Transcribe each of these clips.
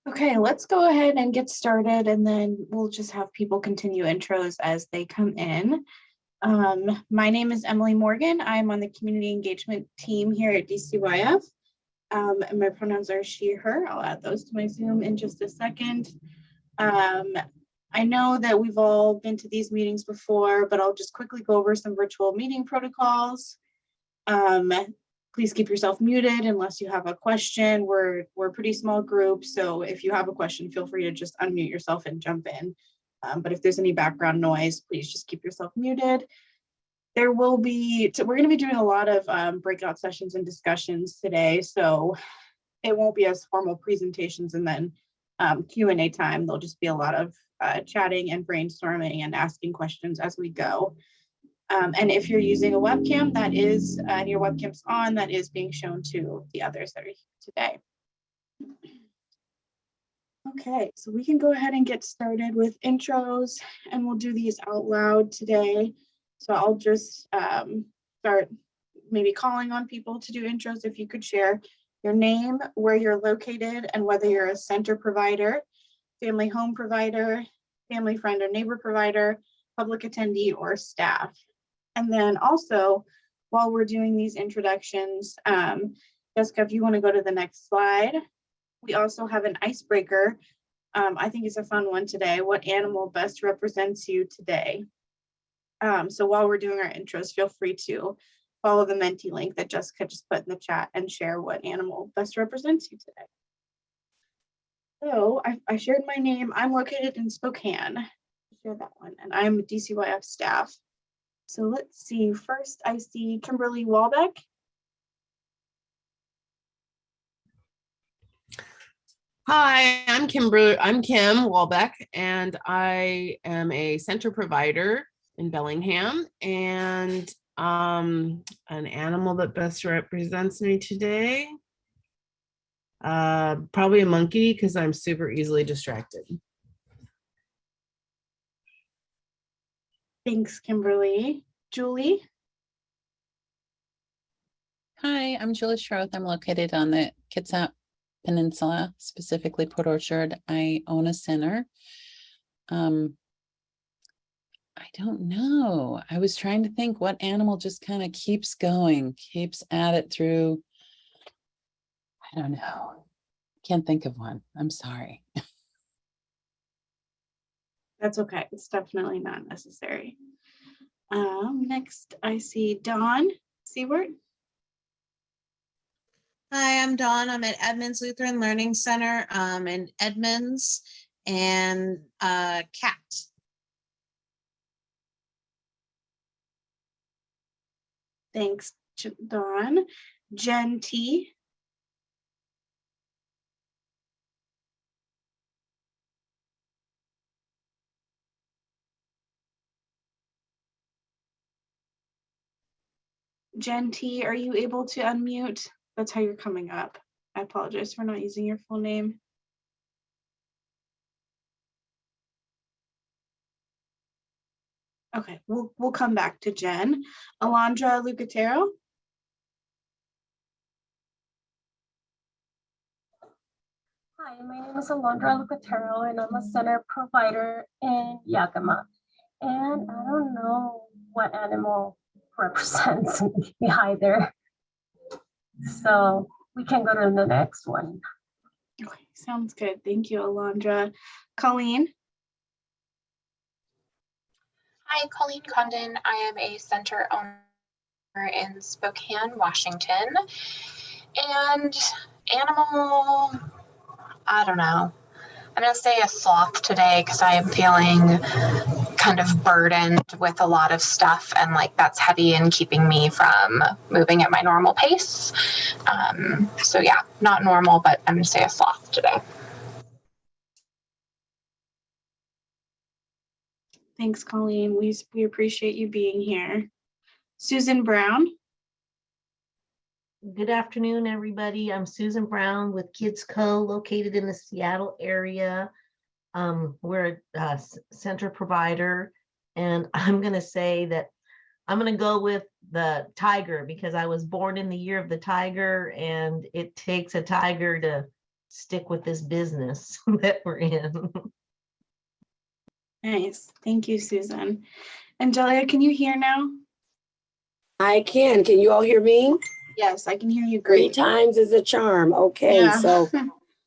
Okay, let's go ahead and get started, and then we'll just have people continue intros as they come in. My name is Emily Morgan. I'm on the community engagement team here at DCYF, and my pronouns are she, her. I'll add those to my Zoom in just a second. I know that we've all been to these meetings before, but I'll just quickly go over some virtual meeting protocols. Please keep yourself muted unless you have a question. We're a pretty small group, so if you have a question, feel free to just unmute yourself and jump in. But if there's any background noise, please just keep yourself muted. We're going to be doing a lot of breakout sessions and discussions today, so it won't be as formal presentations and then Q&A time. There'll just be a lot of chatting and brainstorming and asking questions as we go. And if you're using a webcam, that is, and your webcam's on, that is being shown to the others that are here today. Okay, so we can go ahead and get started with intros, and we'll do these out loud today. So I'll just start maybe calling on people to do intros. If you could share your name, where you're located, and whether you're a center provider, family home provider, family friend or neighbor provider, public attendee, or staff. And then also, while we're doing these introductions, Jessica, if you want to go to the next slide, we also have an icebreaker. I think it's a fun one today. What animal best represents you today? So while we're doing our intros, feel free to follow the Mentee link that Jessica just put in the chat and share what animal best represents you today. So I shared my name. I'm located in Spokane. Share that one, and I'm a DCYF staff. So let's see, first I see Kimberly Walbeck. Hi, I'm Kim Walbeck, and I am a center provider in Bellingham, and an animal that best represents me today, probably a monkey, because I'm super easily distracted. Thanks, Kimberly. Julie? Hi, I'm Julie Schroth. I'm located on the Kitsap Peninsula, specifically Port Orchard. I own a center. I don't know. I was trying to think what animal just kind of keeps going, keeps at it through. I don't know. Can't think of one. I'm sorry. That's okay. It's definitely not necessary. Next, I see Dawn Seward. Hi, I'm Dawn. I'm at Edmonds Lutheran Learning Center in Edmonds, and cat. Thanks, Dawn. Jen T. Jen T, are you able to unmute? That's how you're coming up. I apologize for not using your full name. Okay, we'll come back to Jen. Alondra Lucatero. Hi, my name is Alondra Lucatero, and I'm a center provider in Yakima. And I don't know what animal represents me either. So we can go to the next one. Okay, sounds good. Thank you, Alondra. Colleen. Hi, Colleen Condon. I am a center owner in Spokane, Washington. And animal, I don't know. I'm going to say a sloth today because I am feeling kind of burdened with a lot of stuff, and like that's heavy and keeping me from moving at my normal pace. So yeah, not normal, but I'm going to say a sloth today. Thanks, Colleen. We appreciate you being here. Susan Brown. Good afternoon, everybody. I'm Susan Brown with Kids Co. located in the Seattle area. We're a center provider, and I'm going to say that I'm going to go with the tiger because I was born in the year of the tiger, and it takes a tiger to stick with this business that we're in. Nice. Thank you, Susan. Angelia, can you hear now? I can. Can you all hear me? Yes, I can hear you Three great. times is a charm. Okay, Yeah. so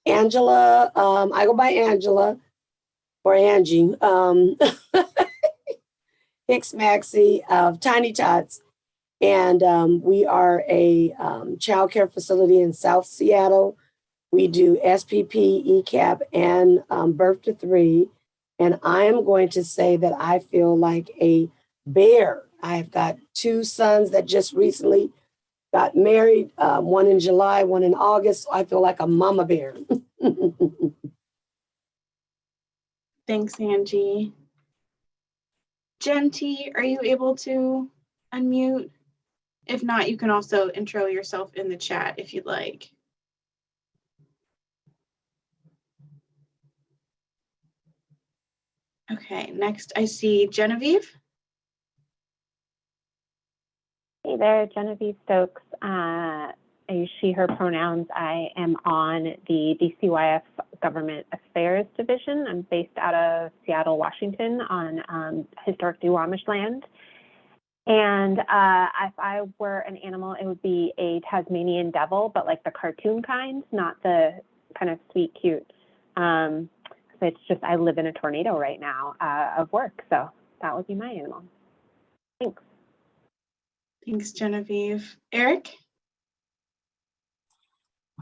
Angela, I go by Angela or Angie. Hicks Maxey of Tiny Tots. And we are a childcare facility in South Seattle. We do SPP, ECAP, and birth to 3. And I am going to say that I feel like a bear. I've got 2 sons that just recently got married, one in July, one in August. So I feel like a mama bear. Thanks, Angie. Jen T, are you able to unmute? If not, you can also intro yourself in the chat if you'd like. Okay, next I see Genevieve. Hey there, Genevieve Stokes. I use she, her pronouns. I am on the DCYF Government Affairs Division. I'm based out of Seattle, Washington on historic Duwamish land. And if I were an animal, it would be a Tasmanian devil, but like the cartoon kind, not the kind of sweet, cute. So it's just, I live in a tornado right now of work. So that would be my animal. Thanks. Thanks, Genevieve. Eric?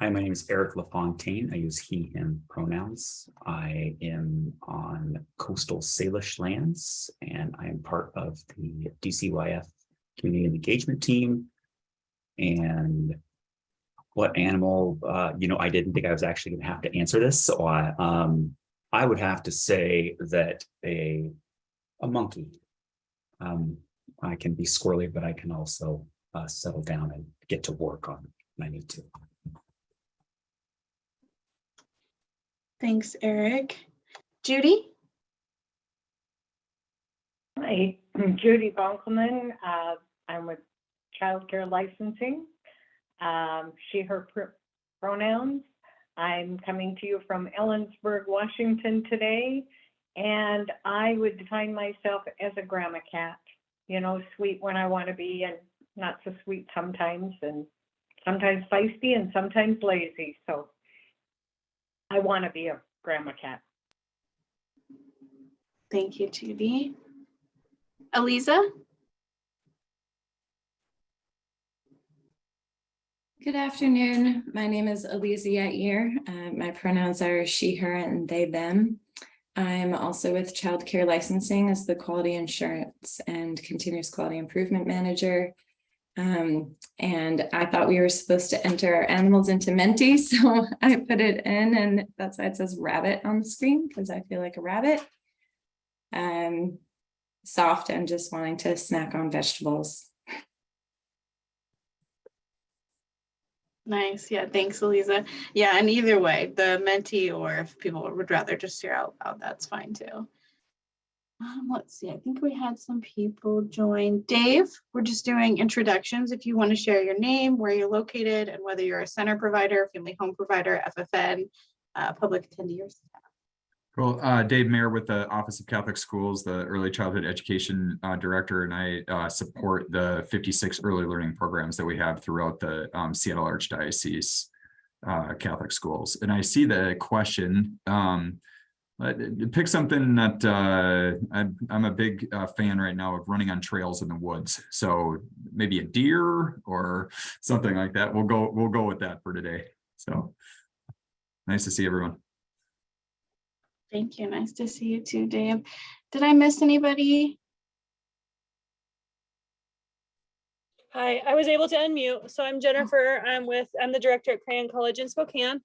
Hi, my name is Eric LaFontaine. I use he, him pronouns. I am on coastal Salish lands, and I am part of the DCYF Community Engagement Team. And what animal, I didn't think I was actually going to have to answer this. So I would have to say that a monkey. I can be squirrely, but I can also settle down and get to work on when I need to. Thanks, Eric. Judy? Hi, I'm Judy Bonkelman. I'm with Child Care Licensing. She, her pronouns. I'm coming to you from Ellensburg, Washington today, and I would define myself as a grandma cat. You know, sweet when I want to be and not so sweet sometimes, and sometimes feisty and sometimes lazy. So I want to be a grandma cat. Thank you, Judy. Eliza? Good afternoon. My name is Eliza Yair. My pronouns are she, her, and they, them. I'm also with Child Care Licensing as the Quality Assurance and Continuous Quality Improvement Manager. And I thought we were supposed to enter our animals into Mentee, so I put it in, and that's why it says rabbit on the screen, because I feel like a rabbit. Soft and just wanting to snack on vegetables. Nice. Yeah, thanks, Eliza. Yeah, and either way, the Mentee, or if people would rather just hear out loud, that's fine too. Let's see, I think we had some people join. Dave, we're just doing introductions. If you want to share your name, where you're located, and whether you're a center provider, family home provider, FFN, public attendee, or staff. Cool. Dave Mayer with the Office of Catholic Schools, the Early Childhood Education Director, and I support the 56 early learning programs that we have throughout the Seattle Archdiocese Catholic schools. And I see the question, pick something that I'm a big fan right now of running on trails in the woods. So maybe a deer or something like that. We'll go with that for today. So nice to see everyone. Thank you. Nice to see you too, Dave. Did I miss anybody? Hi, I was able to unmute. So I'm Jennifer. I'm the director at Crayon College in Spokane.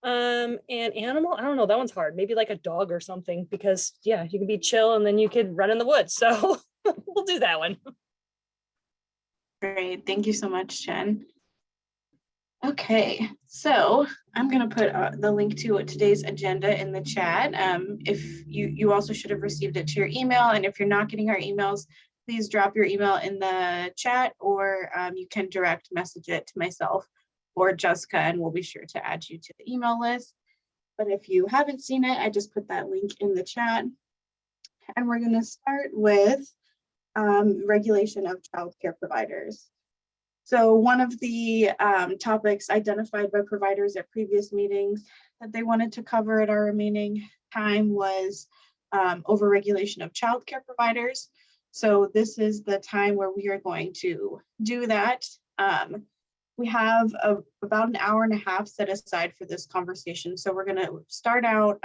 And animal, I don't know, that one's hard. Maybe like a dog or something, because yeah, you can be chill and then you could run in the woods. So we'll do that one. Great. Thank you so much, Jen. Okay, so I'm going to put the link to today's agenda in the chat. If you also should have received it to your email, and if you're not getting our emails, please drop your email in the chat, or you can direct message it to myself or Jessica, and we'll be sure to add you to the email list. But if you haven't seen it, I just put that link in the chat. And we're going to start with regulation of childcare providers. So one of the topics identified by providers at previous meetings that they wanted to cover at our remaining time was overregulation of childcare providers. So this is the time where we are going to do that. We have about an hour and a half set aside for this conversation. So we're going to start out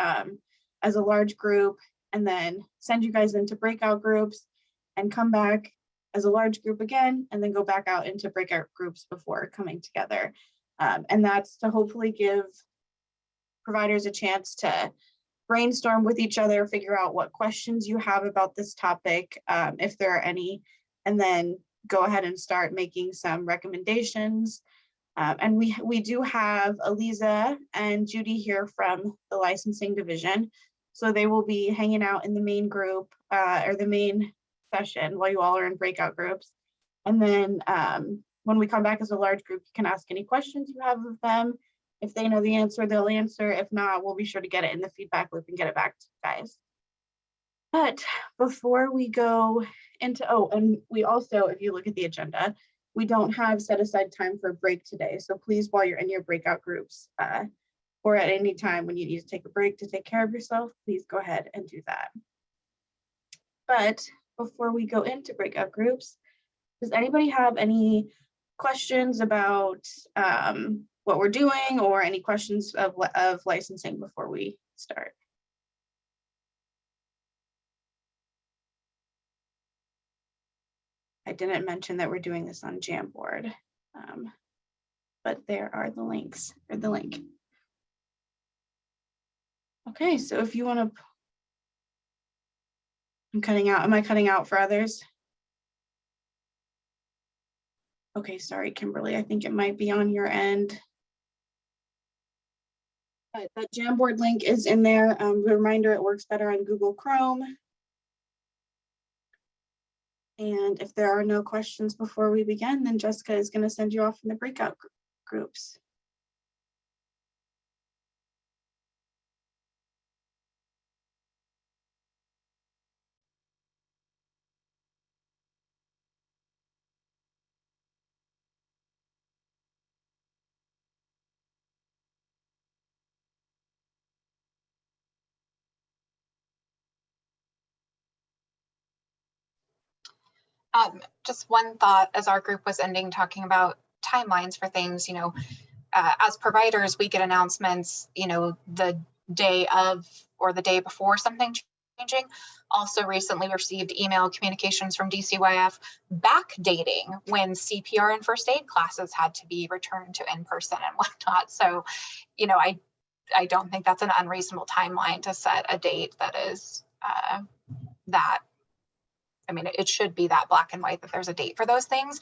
as a large group and then send you guys into breakout groups and come back as a large group again, and then go back out into breakout groups before coming together. And that's to hopefully give providers a chance to brainstorm with each other, figure out what questions you have about this topic, if there are any, and then go ahead and start making some recommendations. And we do have Eliza and Judy here from the licensing division. So they will be hanging out in the main group or the main session while you all are in breakout groups. And then when we come back as a large group, you can ask any questions you have of them. If they know the answer, they'll answer. If not, we'll be sure to get it in the feedback loop and get it back to you guys. But before we go into, oh, and we also, if you look at the agenda, we don't have set aside time for a break today. So please, while you're in your breakout groups or at any time when you need to take a break to take care of yourself, please go ahead and do that. But before we go into breakout groups, does anybody have any questions about what we're doing or any questions of licensing before we start? I didn't mention that we're doing this on Jamboard, but there are the links, or the link. Okay, so if you want to, I'm cutting out, am I cutting out for others? Okay, sorry, Kimberly, I think it might be on your end. But that Jamboard link is in there. A reminder, it works better on Google Chrome. And if there are no questions before we begin, then Jessica is going to send you off in the breakout groups. Just one thought as our group was ending, talking about timelines for things, as providers, we get announcements, the day of or the day before something changing. Also recently received email communications from DCYF backdating when CPR and first aid classes had to be returned to in-person and whatnot. So, I don't think that's an unreasonable timeline to set a date that is that. I mean, it should be that black and white that there's a date for those things,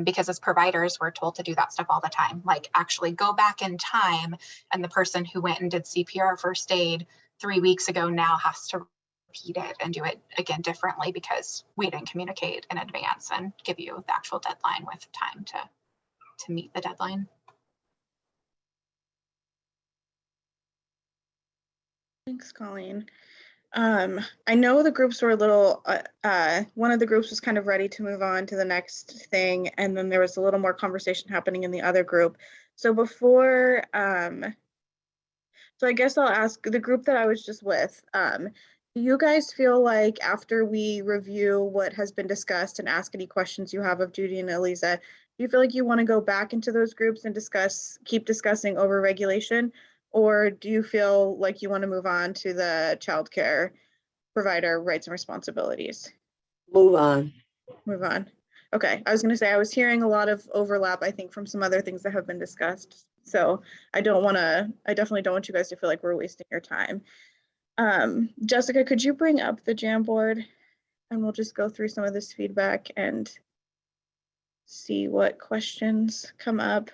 because as providers, we're told to do that stuff all the time. Like actually go back in time, and the person who went and did CPR first aid 3 weeks ago now has to repeat it and do it again differently because we didn't communicate in advance and give you the actual deadline with time to meet the deadline. Thanks, Colleen. I know the groups were a little, one of the groups was kind of ready to move on to the next thing, and then there was a little more conversation happening in the other group. So before, so I guess I'll ask the group that I was just with, do you guys feel like after we review what has been discussed and ask any questions you have of Judy and Eliza, do you feel like you want to go back into those groups and keep discussing overregulation? Or do you feel like you want to move on to the childcare provider rights and responsibilities? Move on. Move on. Okay, I was going to say I was hearing a lot of overlap, I think, from some other things that have been discussed. So I definitely don't want you guys to feel like we're wasting your time. Jessica, could you bring up the Jamboard and we'll just go through some of this feedback and see what questions come up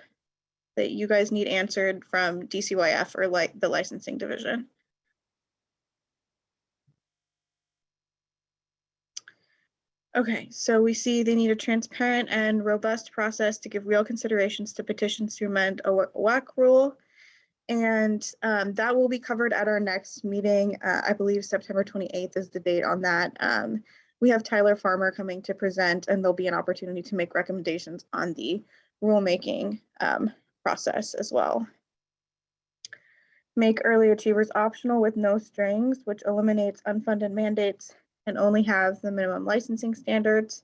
that you guys need answered from DCYF or like the licensing division. Okay, so we see they need a transparent and robust process to give real considerations to petitions to amend a WAC rule. And that will be covered at our next meeting. I believe September 28th is the date on that. We have Tyler Farmer coming to present, and there'll be an opportunity to make recommendations on the rulemaking process as well. Make early achievers optional with no strings, which eliminates unfunded mandates and only have the minimum licensing standards.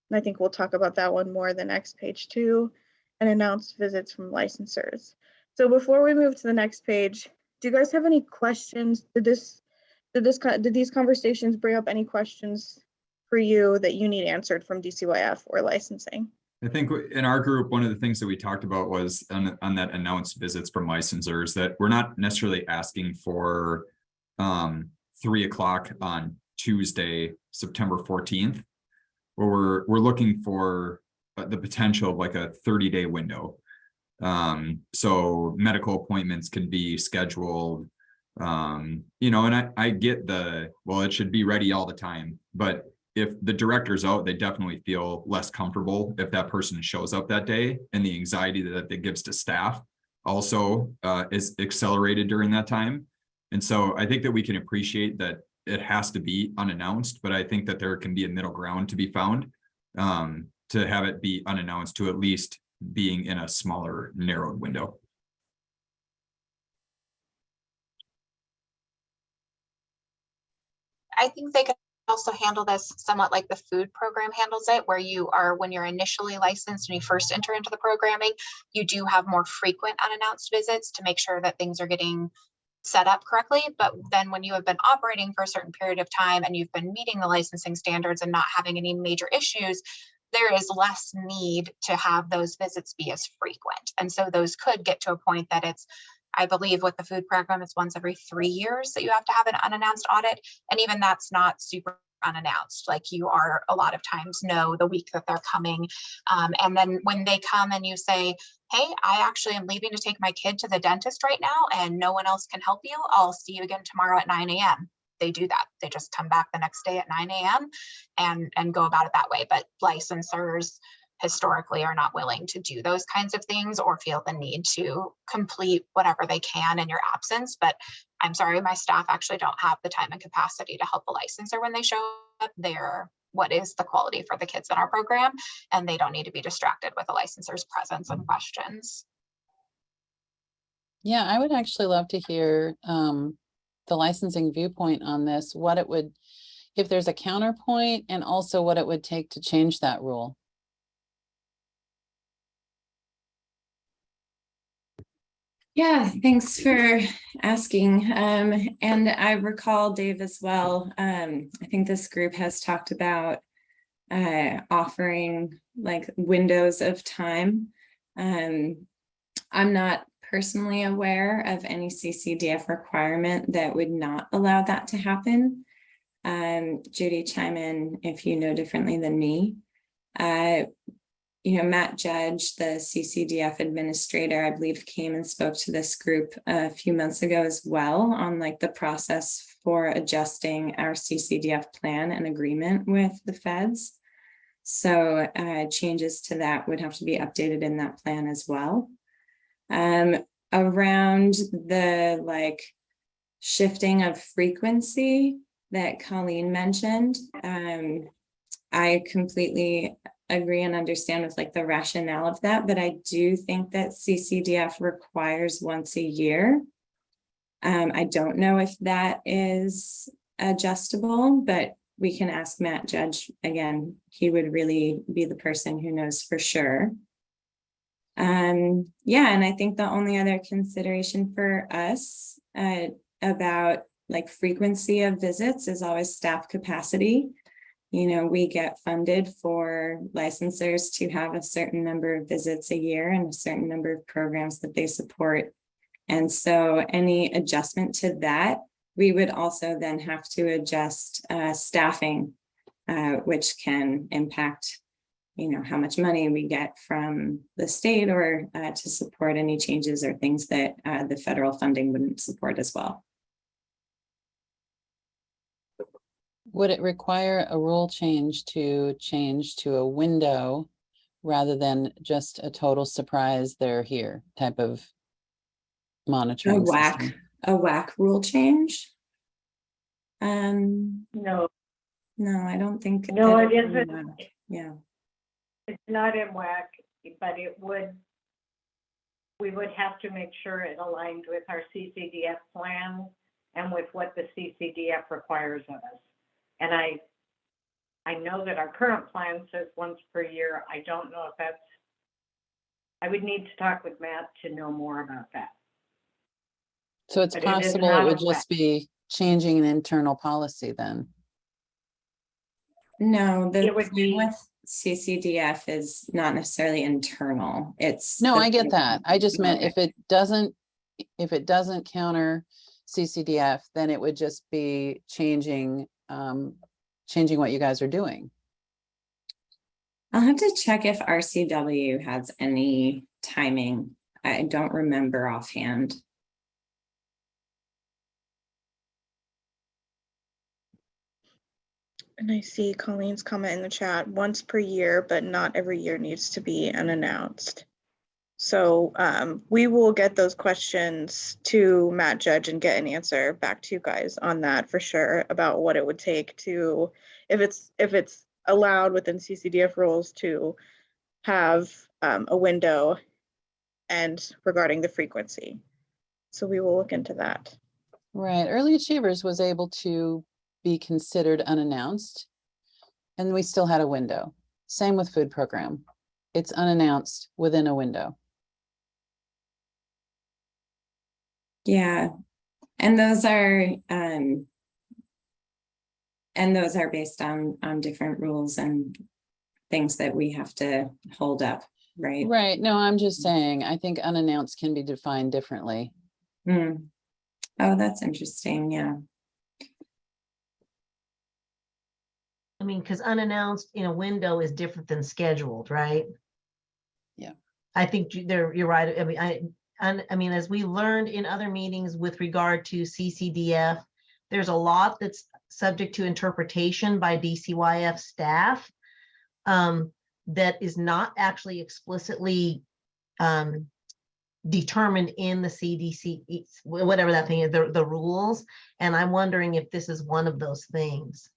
And I think we'll talk about that one more the next page too, and announce visits from licensors. So before we move to the next page, do you guys have any questions? Did these conversations bring up any questions for you that you need answered from DCYF or licensing? I think in our group, one of the things that we talked about was on that announced visits from licensors that we're not necessarily asking for 3 o'clock on Tuesday, September 14th, where we're looking for the potential of like a 30-day window. So medical appointments can be scheduled, you know, and I get well, it should be ready all the time, but if the director's out, they definitely feel less comfortable if that person shows up that day, and the anxiety that gives to staff also is accelerated during that time. And so I think that we can appreciate that it has to be unannounced, but I think that there can be a middle ground to be found, to have it be unannounced to at least being in a smaller, narrowed window. I think they could also handle this somewhat like the food program handles it, where you are, when you're initially licensed and you first enter into the programming, you do have more frequent unannounced visits to make sure that things are getting set up correctly. But then when you have been operating for a certain period of time and you've been meeting the licensing standards and not having any major issues, there is less need to have those visits be as frequent. And so those could get to a point that it's, I believe with the food program, it's once every 3 years that you have to have an unannounced audit. And even that's not super unannounced. Like you are a lot of times know the week that they're coming. And then when they come and you say, hey, I actually am leaving to take my kid to the dentist right now and no one else can help you, I'll see you again tomorrow at 9 a.m. They do that. They just come back the next day at 9 a.m. and go about it that way. But licensors historically are not willing to do those kinds of things or feel the need to complete whatever they can in your absence. But I'm sorry, my staff actually don't have the time and capacity to help a licensor when they show up. They're what is the quality for the kids in our program, and they don't need to be distracted with a licensor's presence and questions. Yeah, I would actually love to hear the licensing viewpoint on this, what it would, if there's a counterpoint, and also what it would take to change that rule. Yeah, thanks for asking. And I recall, Dave, as well, I think this group has talked about offering like windows of time. I'm not personally aware of any CCDF requirement that would not allow that to happen. Judy, chime in if you know differently than me. You know, Matt Judge, the CCDF administrator, I believe came and spoke to this group a few months ago as well on like the process for adjusting our CCDF plan and agreement with the feds. So changes to that would have to be updated in that plan as well. Around the like shifting of frequency that Colleen mentioned, I completely agree and understand with like the rationale of that, but I do think that CCDF requires once a year. I don't know if that is adjustable, but we can ask Matt Judge again. He would really be the person who knows for sure. Yeah, and I think the only other consideration for us about like frequency of visits is always staff capacity. You know, we get funded for licensors to have a certain number of visits a year and a certain number of programs that they support. And so any adjustment to that, we would also then have to adjust staffing, which can impact, you know, how much money we get from the state or to support any changes or things that the federal funding wouldn't support as well. Would it require a rule change to a window rather than just a total surprise, they're here type of A monitoring system? whack rule change? No, No, I don't think. no, I it don't think isn't. whack. Yeah. It's not in whack, but we would have to make sure it aligned with our CCDF plan and with what the CCDF requires of us. And I know that our current plan says once per year. I don't know if I would need to talk with Matt to know more about that. So it's But it is possible it not a would just be changing an internal policy then. No, the It would thing be- with CCDF is not necessarily internal. It's No, the I get thing- that. I just meant Okay. if it doesn't counter CCDF, then it would just be changing what you guys are doing. I'll have to check if RCW has any timing. I don't remember offhand. And I see Colleen's comment in the chat, once per year, but not every year needs to be unannounced. So we will get those questions to Matt Judge and get an answer back to you guys on that for sure, about what it would take to, if it's allowed within CCDF rules to have a window and regarding the frequency. So we will look into that. Right. Early Achievers was able to be considered unannounced, and we still had a window. Same with food program. It's unannounced within a window. Yeah, and those are based on different rules and things that we have to hold up, right? Right. No, I'm just saying, I think unannounced can be defined differently. Mm. Oh, that's interesting. Yeah. I mean, because unannounced in a window is different than scheduled, right? Yeah. I think you're right. I mean, as we learned in other meetings with regard to CCDF, there's a lot that's subject to interpretation by DCYF staff that is not actually explicitly determined in the CDC, whatever that thing is, the rules. And I'm wondering if this is one of those things.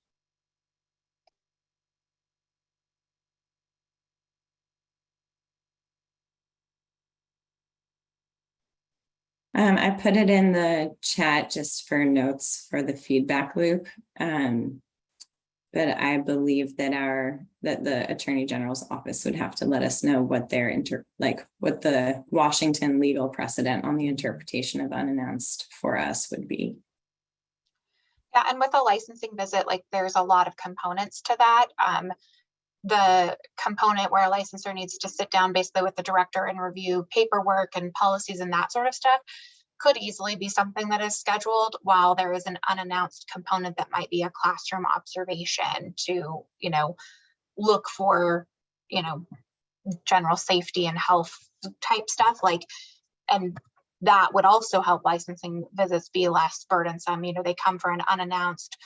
I put it in the chat just for notes for the feedback loop. But I believe that the Attorney General's office would have to let us know what their what the Washington legal precedent on the interpretation of unannounced for us would be. Yeah, and with a licensing visit, like there's a lot of components to that. The component where a licensor needs to sit down basically with the director and review paperwork and policies and that sort of stuff could easily be something that is scheduled, while there is an unannounced component that might be a classroom observation to, look for, general safety and health type stuff, and that would also help licensing visits be less burdensome. They come for an unannounced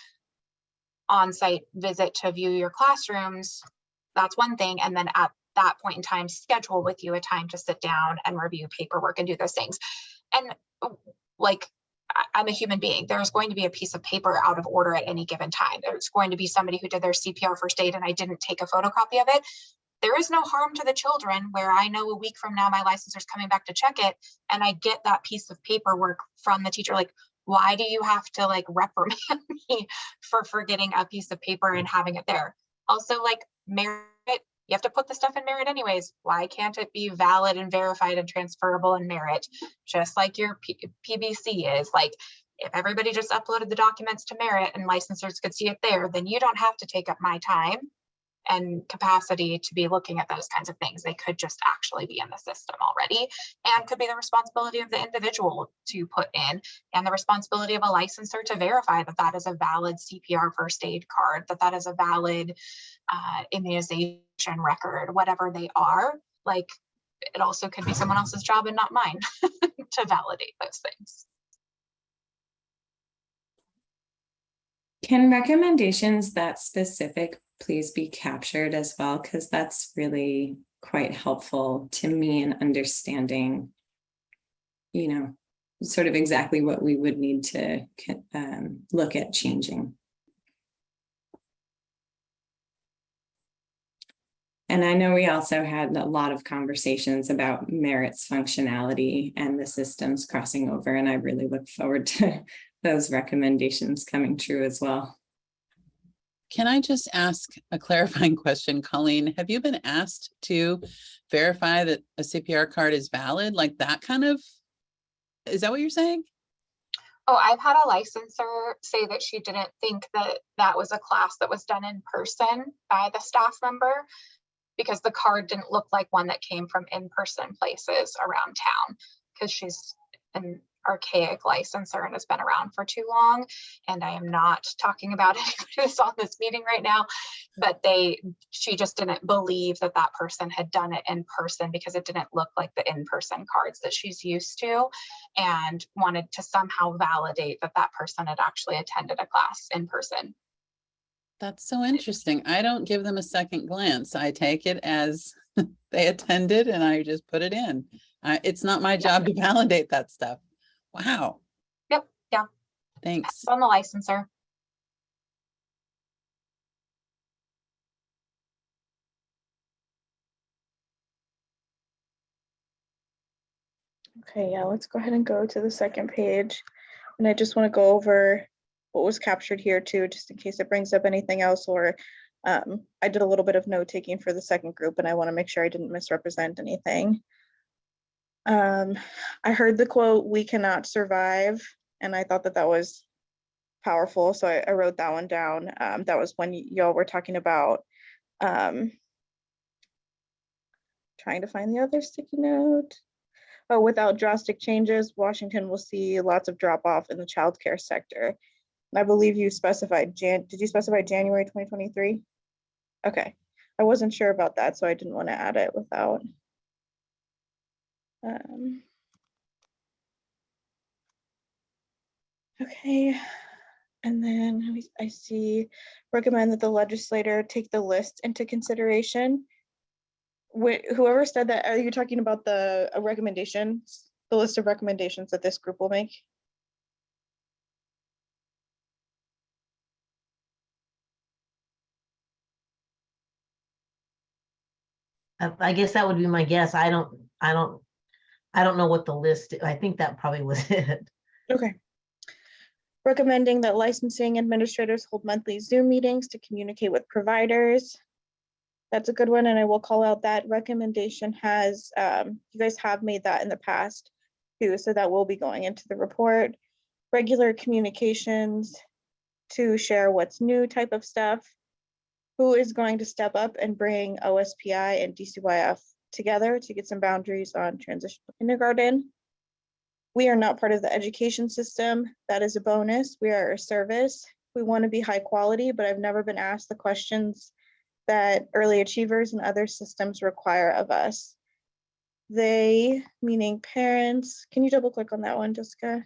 on-site visit to view your classrooms. That's one thing. And then at that point in time, schedule with you a time to sit down and review paperwork and do those things. And I'm a human being. There's going to be a piece of paper out of order at any given time. There's going to be somebody who did their CPR first aid and I didn't take a photocopy of it. There is no harm to the children where I know a week from now my licensor's coming back to check it and I get that piece of paperwork from the teacher. Why do you have to reprimand me for forgetting a piece of paper and having it there? Also, merit, you have to put the stuff in merit anyways. Why can't it be valid and verified and transferable in merit, just like your PBC is? If everybody just uploaded the documents to merit and licensors could see it there, then you don't have to take up my time and capacity to be looking at those kinds of things. They could just actually be in the system already, and could be the responsibility of the individual to put in, and the responsibility of a licensor to verify that that is a valid CPR first aid card, that that is a valid immunization record, whatever they are. It also could be someone else's job and not mine to validate those things. Can recommendations that specific please be captured as well? Because that's really quite helpful to me in understanding, sort of exactly what we would need to look at changing. And I know we also had a lot of conversations about merits functionality and the systems crossing over, and I really look forward to those recommendations coming true as well. Can I just ask a clarifying question, Colleen? Have you been asked to verify that a CPR card is valid? Like that kind of, is that what you're saying? Oh, I've had a licensor say that she didn't think that that was a class that was done in person by the staff member, because the card didn't look like one that came from in-person places around town, because she's an archaic licensor and has been around for too long. And I am not talking about anybody who's on this meeting right now, but she just didn't believe that that person had done it in person because it didn't look like the in-person cards that she's used to, and wanted to somehow validate that that person had actually attended a class in person. That's so interesting. I don't give them a second glance. I take it as they attended and I just put it in. It's not my job to validate that stuff. Wow. Yep. Yeah. Thanks. It's on the licensor. Okay, yeah, let's go ahead and go to the second page. And I just want to go over what was captured here too, just in case it brings up anything else, or I did a little bit of note taking for the second group and I want to make sure I didn't misrepresent anything. I heard the quote, "We cannot survive," and I thought that that was powerful. So I wrote that one down. That was when y'all were talking about trying to find the other sticky note. Oh, without drastic changes, Washington will see lots of drop off in the childcare sector. And I believe you specified, did you specify January 2023? Okay, I wasn't sure about that, so I didn't want to add it without. Okay, and then I see recommend that the legislator take the list into consideration. Whoever said that, are you talking about the recommendations, the list of recommendations that this group will make? I guess that would be my guess. I don't know what the list, I think that probably was it. Okay. Recommending that licensing administrators hold monthly Zoom meetings to communicate with providers. That's a good one, and I will call out that recommendation has, you guys have made that in the past too, so that will be going into the report. Regular communications to share what's new type of stuff. Who is going to step up and bring OSPI and DCYF together to get some boundaries on transitional kindergarten? We are not part of the education system. That is a bonus. We are a service. We want to be high quality, but I've never been asked the questions that early achievers and other systems require of us. They, meaning parents. Can you double click on that one, Jessica?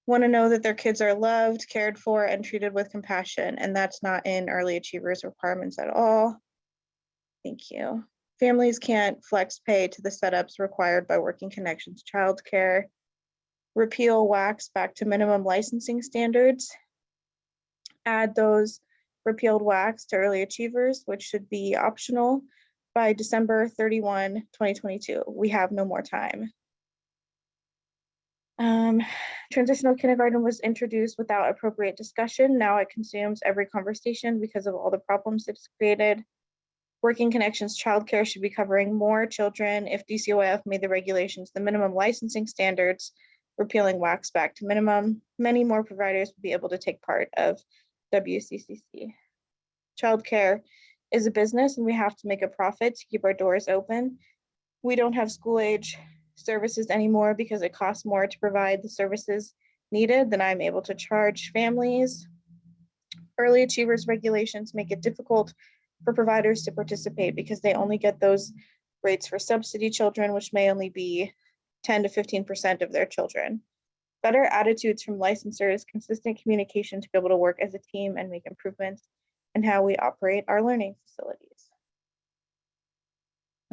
Want to know that their kids are loved, cared for, and treated with compassion, and that's not in early achievers requirements at all. Thank you. Families can't flex pay to the setups required by Working Connections childcare. Repeal WACs back to minimum licensing standards. Add those repealed WACs to early achievers, which should be optional by December 31, 2022. We have no more time. Transitional kindergarten was introduced without appropriate discussion. Now it consumes every conversation because of all the problems it's created. Working Connections childcare should be covering more children if DCOF made the regulations the minimum licensing standards, repealing WACs back to minimum. Many more providers will be able to take part of WCCC. Childcare is a business and we have to make a profit to keep our doors open. We don't have school age services anymore because it costs more to provide the services needed than I'm able to charge families. Early achievers regulations make it difficult for providers to participate because they only get those rates for subsidy children, which may only be 10 to 15% of their children. better attitudes from licensors, consistent communication to be able to work as a team and make improvements in how we operate our learning facilities.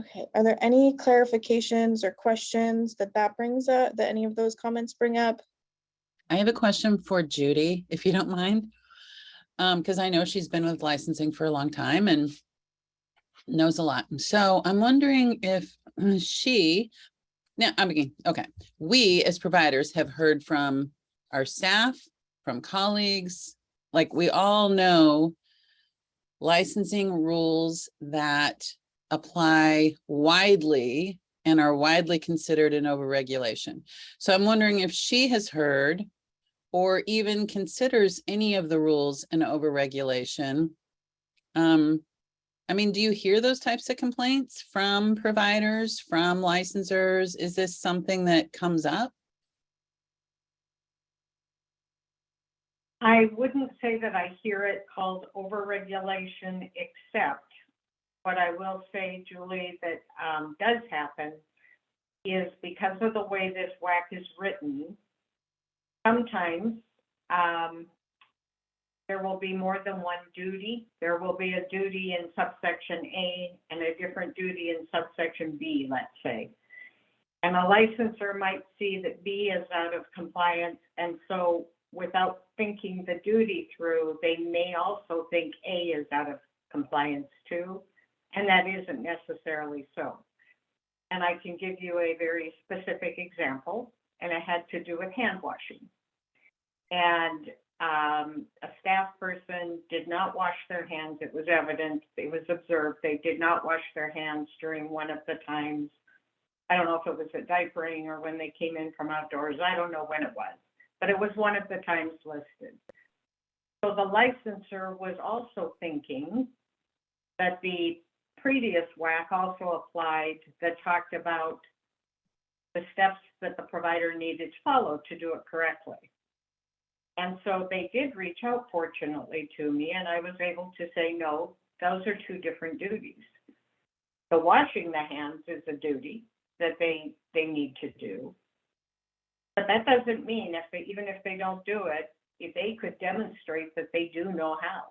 Okay, are there any clarifications or questions that brings up, that any of those comments bring up? I have a question for Judy, if you don't mind. Because I know she's been with licensing for a long time and knows a lot. So I'm wondering if we as providers have heard from our staff, from colleagues, like we all know licensing rules that apply widely and are widely considered an overregulation. So I'm wondering if she has heard or even considers any of the rules an overregulation. I mean, do you hear those types of complaints from providers, from licensors? Is this something that comes up? I wouldn't say that I hear it called overregulation, except what I will say, Julie, that does happen is because of the way this WAC is written, sometimes there will be more than one duty. There will be a duty in subsection A and a different duty in subsection B, let's say. And a licensor might see that B is out of compliance, and so without thinking the duty through, they may also think A is out of compliance too, and that isn't necessarily so. And I can give you a very specific example, and it had to do with hand washing. And a staff person did not wash their hands. It was evident, it was observed, they did not wash their hands during one of the times. I don't know if it was a diapering or when they came in from outdoors. I don't know when it was, but it was one of the times listed. So the licensor was also thinking that the previous WAC also applied that talked about the steps that the provider needed to follow to do it correctly. And so they did reach out, fortunately, to me, and I was able to say, no, those are two different duties. The washing the hands is a duty that they need to do. But that doesn't mean even if they don't do it, if they could demonstrate that they do know how.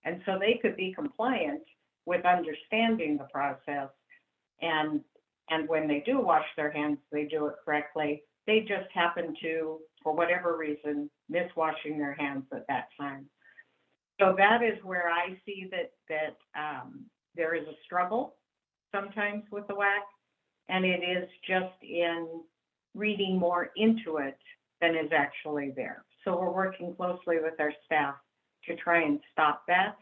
And so they could be compliant with understanding the process. And when they do wash their hands, they do it correctly. They just happen to, for whatever reason, miss washing their hands at that time. So that is where I see that there is a struggle sometimes with the WAC, and it is just in reading more into it than is actually there. So we're working closely with our staff to try and stop that,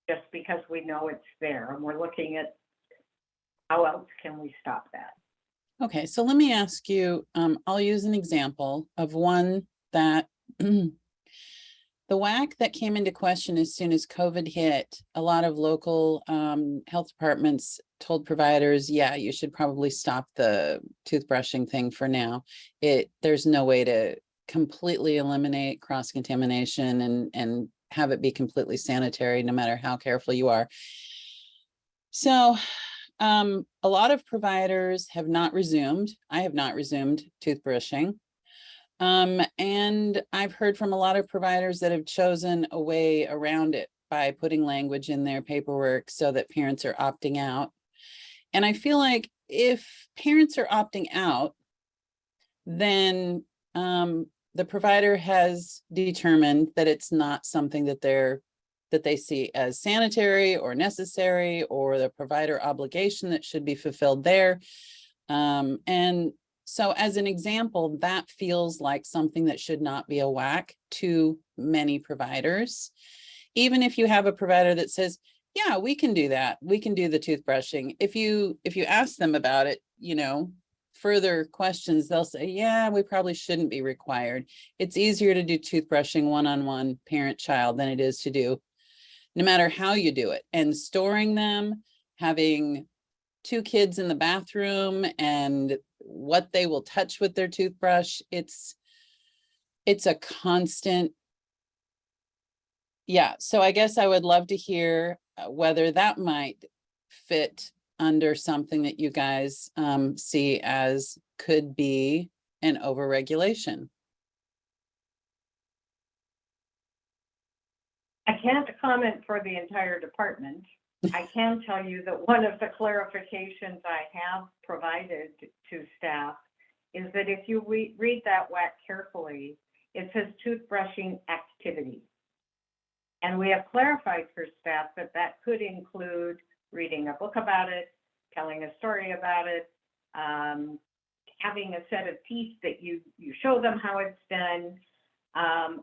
just because we know it's there, and we're looking at how else can we stop that. Okay, so let me ask you, I'll use an example of one that the WAC that came into question as soon as COVID hit. A lot of local health departments told providers, yeah, you should probably stop the toothbrushing thing for now. There's no way to completely eliminate cross-contamination and have it be completely sanitary, no matter how careful you are. So a lot of providers have not resumed. I have not resumed toothbrushing. And I've heard from a lot of providers that have chosen a way around it by putting language in their paperwork so that parents are opting out. And I feel like if parents are opting out, then the provider has determined that it's not something that they see as sanitary or necessary, or the provider obligation that should be fulfilled there. And so as an example, that feels like something that should not be a WAC to many providers. Even if you have a provider that says, yeah, we can do that. We can do the toothbrushing. If you ask them about it, further questions, they'll say, yeah, we probably shouldn't be required. It's easier to do toothbrushing one-on-one parent-child than it is to do no matter how you do it. And storing them, having two kids in the bathroom and what they will touch with their toothbrush, it's a constant. Yeah, so I guess I would love to hear whether that might fit under something that you guys see as could be and overregulation? I can't comment for the entire department. I can tell you that one of the clarifications I have provided to staff is that if you read that WAC carefully, it says toothbrushing activity. And we have clarified for staff that that could include reading a book about it, telling a story about it, having a set of teeth that you show them how it's done.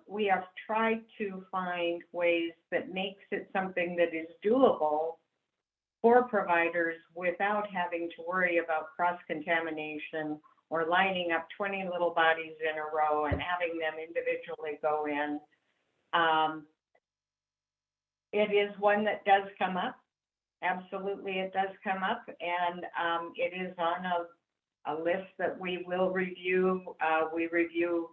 We have tried to find ways that makes it something that is doable for providers without having to worry about cross-contamination or lining up 20 little bodies in a row and having them individually go in. It is one that does come up. Absolutely, it does come up, and it is on a list that we will review. We review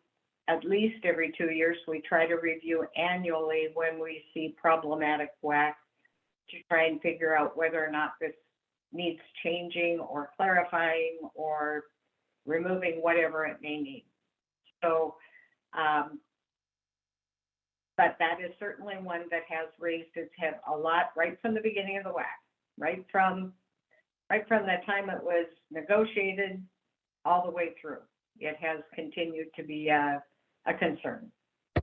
at least every 2 years. We try to review annually when we see problematic WAC to try and figure out whether or not this needs changing or clarifying or removing whatever it may need. So, but that is certainly one that has raised its head a lot right from the beginning of the WAC, right from the time it was negotiated all the way through. It has continued to be a concern.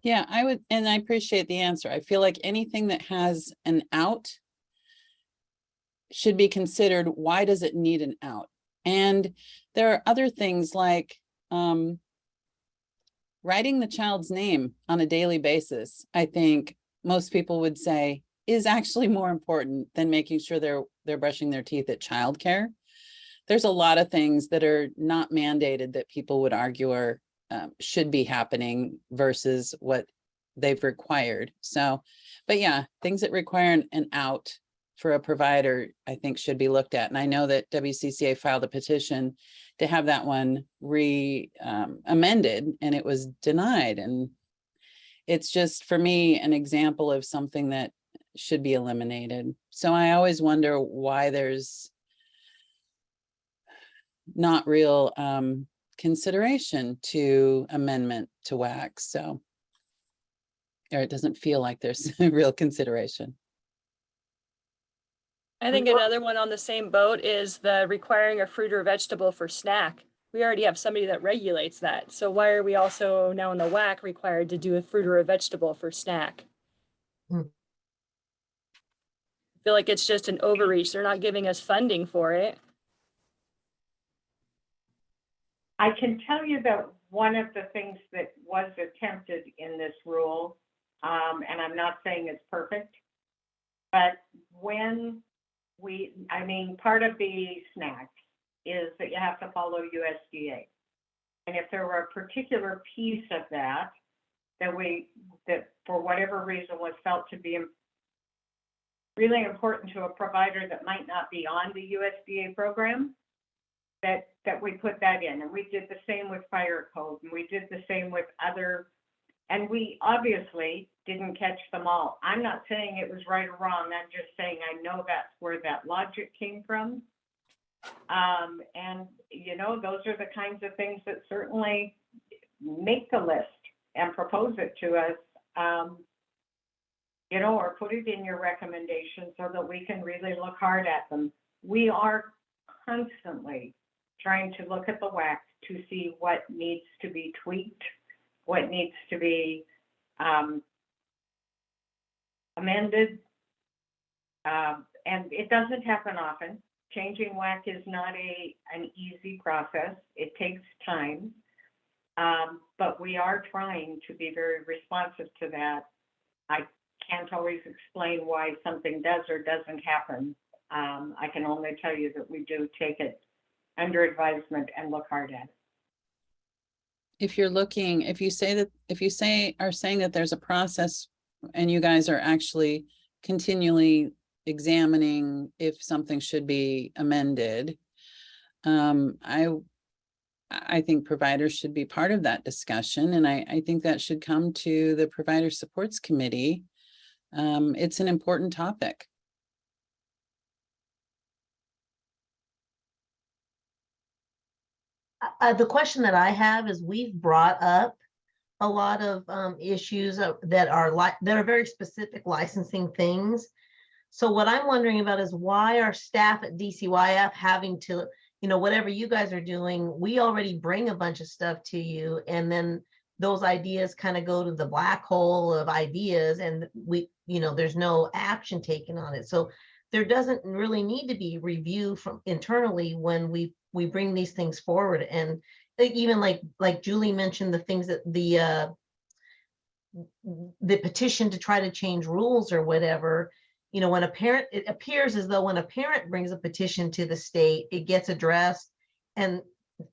Yeah, I would, and I appreciate the answer. I feel like anything that has an out should be considered. Why does it need an out? And there are other things like writing the child's name on a daily basis. I think most people would say is actually more important than making sure they're brushing their teeth at childcare. There's a lot of things that are not mandated that people would argue are should be happening versus what they've required. So, but yeah, things that require an out for a provider, I think should be looked at. And I know that WCCA filed a petition to have that one amended, and it was denied. And it's just, for me, an example of something that should be eliminated. So I always wonder why there's not real consideration to amendment to WAC. So, or it doesn't feel like there's real consideration. I think another one on the same boat is the requiring a fruit or vegetable for snack. We already have somebody that regulates that. So why are we also now in the WAC required to do a fruit or a vegetable for snack? I feel like it's just an overreach. They're not giving us funding for it. I can tell you that one of the things that was attempted in this rule, and I'm not saying it's perfect, but when part of the snack is that you have to follow USDA. And if there were a particular piece of that for whatever reason was felt to be really important to a provider that might not be on the USDA program, that we put that in. And we did the same with fire code, and we did the same with other, and we obviously didn't catch them all. I'm not saying it was right or wrong. I'm just saying I know that's where that logic came from. And those are the kinds of things that certainly make the list and propose it to us, or put it in your recommendation so that we can really look hard at them. We are constantly trying to look at the WAC to see what needs to be tweaked, what needs to be amended, and it doesn't happen often. Changing WAC is not an easy process. It takes time, but we are trying to be very responsive to that. I can't always explain why something does or doesn't happen. I can only tell you that we do take it under advisement and look hard at it. If you are saying that there's a process and you guys are actually continually examining if something should be amended, I think providers should be part of that discussion. And I think that should come to the Provider Supports Committee. It's an important topic. The question that I have is we've brought up a lot of issues that are very specific licensing things. So what I'm wondering about is why are staff at DCYF having to, whatever you guys are doing, we already bring a bunch of stuff to you, and then those ideas kind of go to the black hole of ideas, and there's no action taken on it. So there doesn't really need to be review from internally when we bring these things forward. And even like Julie mentioned, the things that the petition to try to change rules or whatever, when a parent, it appears as though when a parent brings a petition to the state, it gets addressed and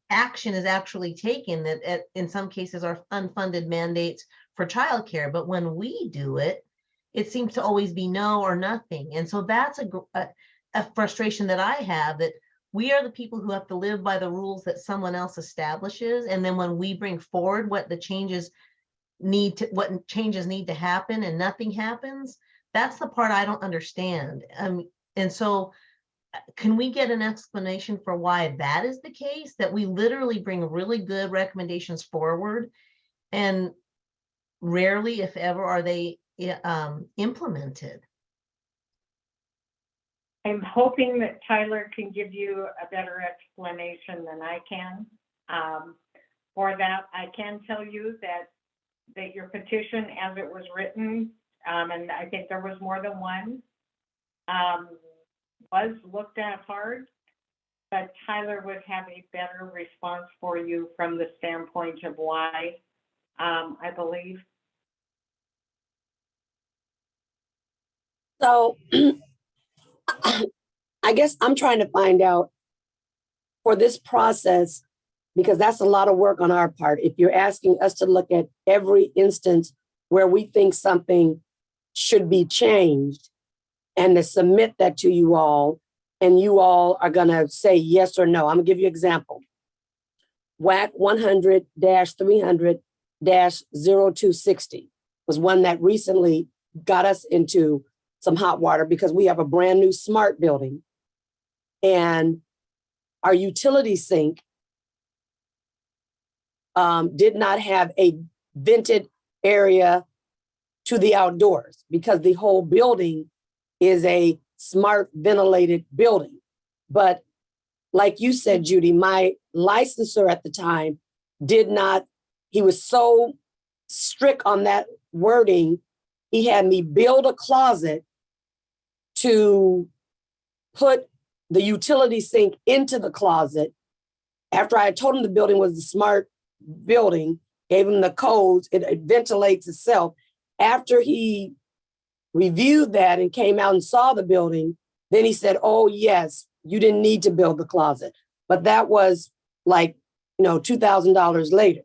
action is actually taken that in some cases are unfunded mandates for childcare. But when we do it, it seems to always be no or nothing. And so that's a frustration that I have, that we are the people who have to live by the rules that someone else establishes. And then when we bring forward what changes need to happen and nothing happens, that's the part I don't understand. And so can we get an explanation for why that is the case, that we literally bring really good recommendations forward and rarely, if ever, are they implemented? I'm hoping that Tyler can give you a better explanation than I can. For that, I can tell you that your petition, as it was written, and I think there was more than one, was looked at hard, but Tyler would have a better response for you from the standpoint of why, I believe. So I guess I'm trying to find out for this process, because that's a lot of work on our part. If you're asking us to look at every instance where we think something should be changed and to submit that to you all, and you all are going to say yes or no. I'm going to give you an example. WAC 100-300-0260 was one that recently got us into some hot water because we have a brand new smart building and our utility sink did not have a vented area to the outdoors because the whole building is a smart ventilated building. But like you said, Judy, my licensor at the time he was so strict on that wording, he had me build a closet to put the utility sink into the closet. After I had told him the building was a smart building, gave him the codes, it ventilates itself. After he reviewed that and came out and saw the building, then he said, oh yes, you didn't need to build the closet. But that was like, $2,000 later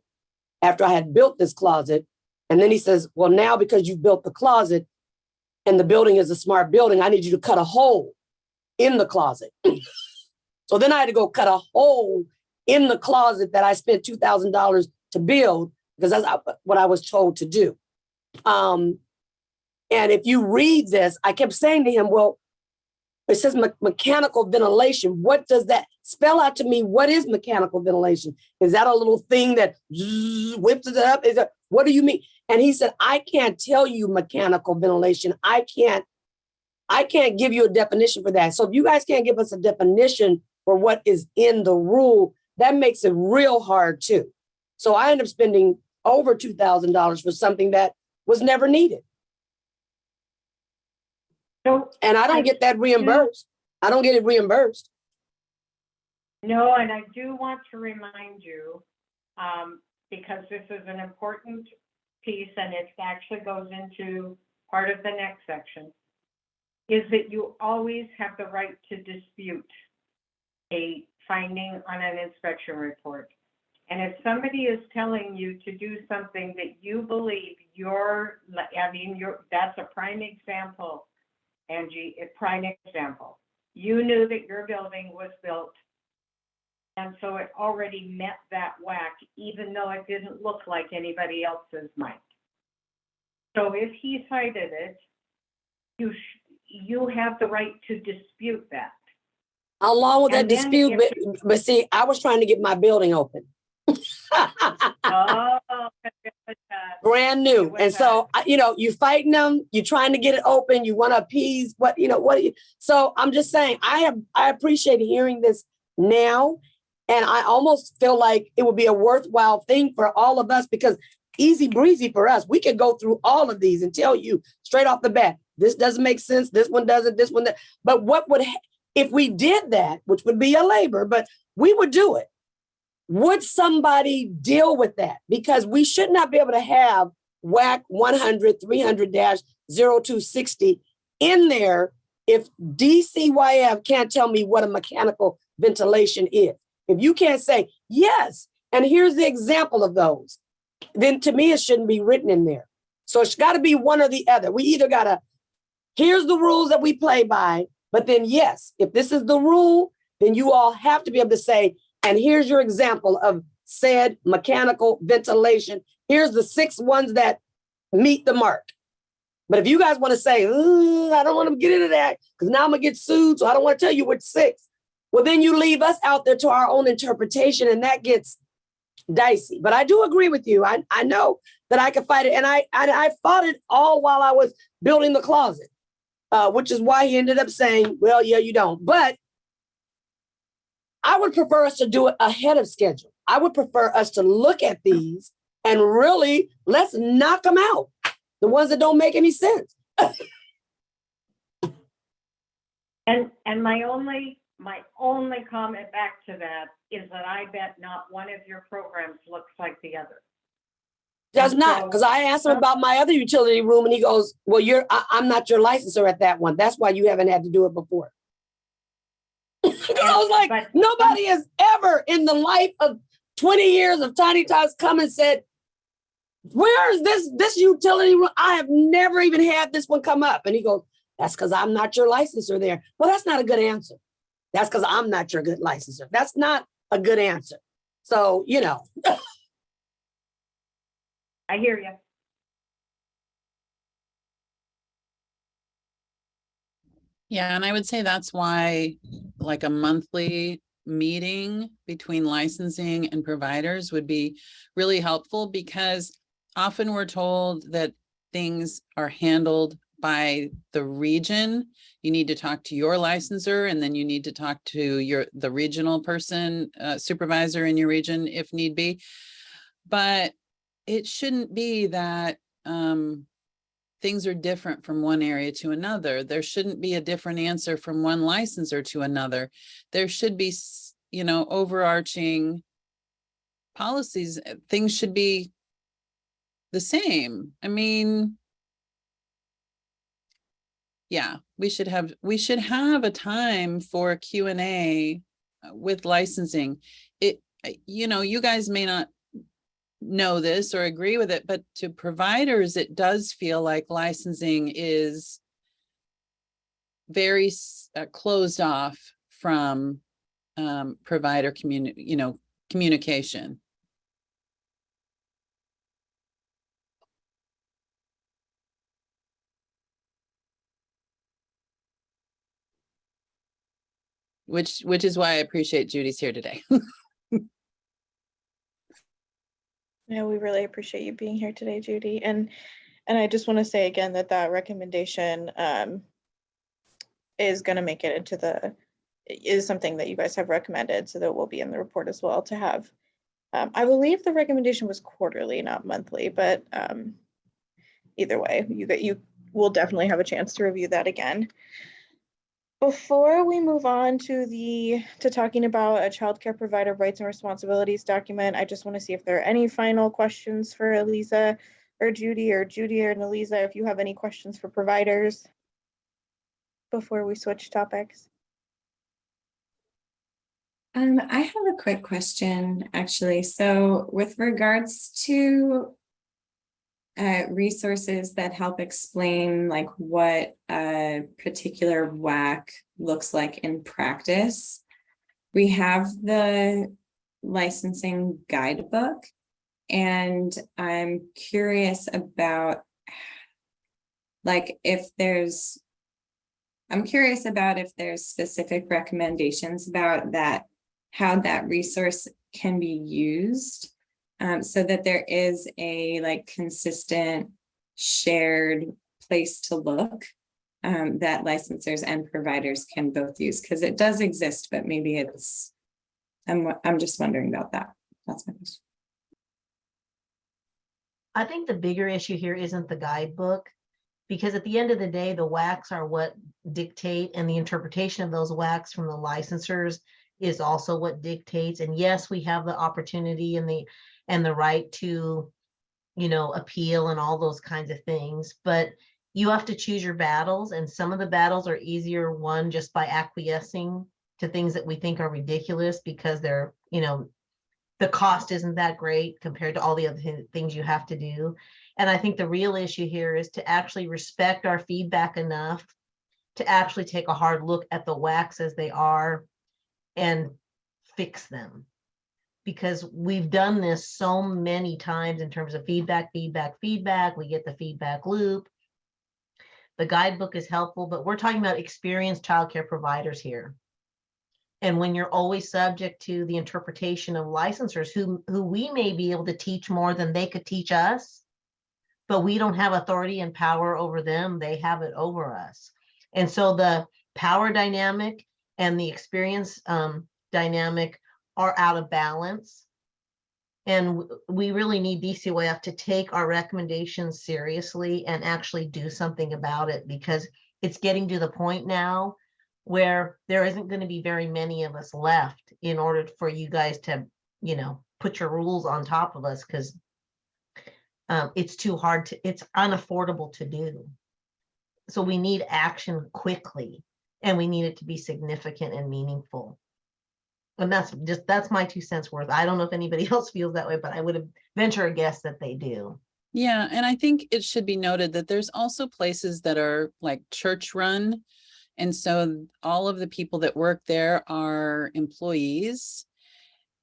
after I had built this closet. And then he says, well, now because you built the closet and the building is a smart building, I need you to cut a hole in the closet. So then I had to go cut a hole in the closet that I spent $2,000 to build because that's what I was told to do. And if you read this, I kept saying to him, well, it says mechanical ventilation. What does that spell out to me? What is mechanical ventilation? Is that a little thing that whips it up? What do you mean? And he said, I can't tell you mechanical ventilation. I can't give you a definition for that. So if you guys can't give us a definition for what is in the rule, that makes it real hard too. So I ended up spending over $2,000 for something that was never needed. And I don't get that reimbursed. I don't get it reimbursed. No, and I do want to remind you, because this is an important piece and it actually goes into part of the next section, is that you always have the right to dispute a finding on an inspection report. And if somebody is telling you to do something that you believe that's a prime example, Angie, a prime example. You knew that your building was built, and so it already met that WAC, even though it didn't look like anybody else's might. So if he cited it, you have the right to dispute that. Along with that And then dispute, if but see, I was trying to get my building open. Oh, Brand new. was And so, you fighting them, you're trying to get it open, you want to appease so I'm just saying, I appreciate hearing this now. And I almost feel like it would be a worthwhile thing for all of us, because easy breezy for us. We can go through all of these and tell you straight off the bat, this doesn't make sense, this one doesn't, this one, that. But if we did that, which would be a labor, but we would do it. Would somebody deal with that? Because we should not be able to have WAC 100 300-0260 in there if DCYF can't tell me what a mechanical ventilation is. If you can't say, yes, and here's the example of those, then to me, it shouldn't be written in there. So it's got to be one or the other. We either got to, here's the rules that we play by, but then yes, if this is the rule, then you all have to be able to say, and here's your example of said mechanical ventilation. Here's the 6 ones that meet the mark. But if you guys want to say, I don't want to get into that because now I'm going to get sued, so I don't want to tell you which 6. Well, then you leave us out there to our own interpretation, and that gets dicey. But I do agree with you. I know that I can fight it. And I fought it all while I was building the closet, which is why he ended up saying, well, yeah, you don't. But I would prefer us to do it ahead of schedule. I would prefer us to look at these and really let's knock them out. The ones that don't make any sense. And my only comment back to that is that I bet not one of your programs looks like the other. Does not, because I asked him about my other utility room and he goes, well, I'm not your licensor at that one. That's why you haven't had to do it before. I was like, nobody has ever in the life of 20 years of Tiny Tots come and said, where is this utility room? I have never even had this one come up. And he goes, that's because I'm not your licensor there. Well, that's not a good answer. That's because I'm not your good licensor. That's not a good answer. So, I hear you. Yeah, and I would say that's why like a monthly meeting between licensing and providers would be really helpful, because often we're told that things are handled by the region. You need to talk to your licensor, and then you need to talk to the regional person, supervisor in your region if need be. But it shouldn't be that things are different from one area to another. There shouldn't be a different answer from one licensor to another. There should be, overarching policies. Things should be the same. I mean, yeah, we should have a time for Q&A with licensing. You guys may not know this or agree with it, but to providers, it does feel like licensing is very closed off from provider communication. Which is why I appreciate Judy's here today. Yeah, we really appreciate you being here today, Judy. And I just want to say again that recommendation is going to make it is something that you guys have recommended, so that will be in the report as well to have. I believe the recommendation was quarterly, not monthly, but either way, you will definitely have a chance to review that again. Before we move on to talking about a childcare provider rights and responsibilities document, I just want to see if there are any final questions for Eliza or Judy or Eliza, if you have any questions for providers before we switch topics. I have a quick question, actually. So with regards to resources that help explain like what a particular WAC looks like in practice, we have the licensing guidebook, and I'm curious about like if there's I'm curious about if there's specific recommendations about that, how that resource can be used, so that there is a like consistent shared place to look, that licensors and providers can both use, because it does exist, but maybe it's, I'm just wondering about that. That's my question. I think the bigger issue here isn't the guidebook, because at the end of the day, the WACs are what dictate, and the interpretation of those WACs from the licensors is also what dictates. And yes, we have the opportunity and the right to, you know, appeal and all those kinds of things, but you have to choose your battles, and some of the battles are easier won just by acquiescing to things that we think are ridiculous because they're, you know, the cost isn't that great compared to all the other things you have to do. And I think the real issue here is to actually respect our feedback enough to actually take a hard look at the WACs as they are and fix them. Because we've done this so many times in terms of feedback. We get the feedback loop. The guidebook is helpful, but we're talking about experienced childcare providers here. And when you're always subject to the interpretation of licensors who we may be able to teach more than they could teach us, but we don't have authority and power over them, they have it over us. And so the power dynamic and the experience dynamic are out of balance. And we really need DCYF to take our recommendations seriously and actually do something about it, because it's getting to the point now where there isn't going to be very many of us left in order for you guys to, you know, put your rules on top of us, because it's too hard to, it's unaffordable to do. So we need action quickly, and we need it to be significant and meaningful. And that's my 2 cents worth. I don't know if anybody else feels that way, but I would venture a guess that they do. Yeah, and I think it should be noted that there's also places that are like church run. And so all of the people that work there are employees.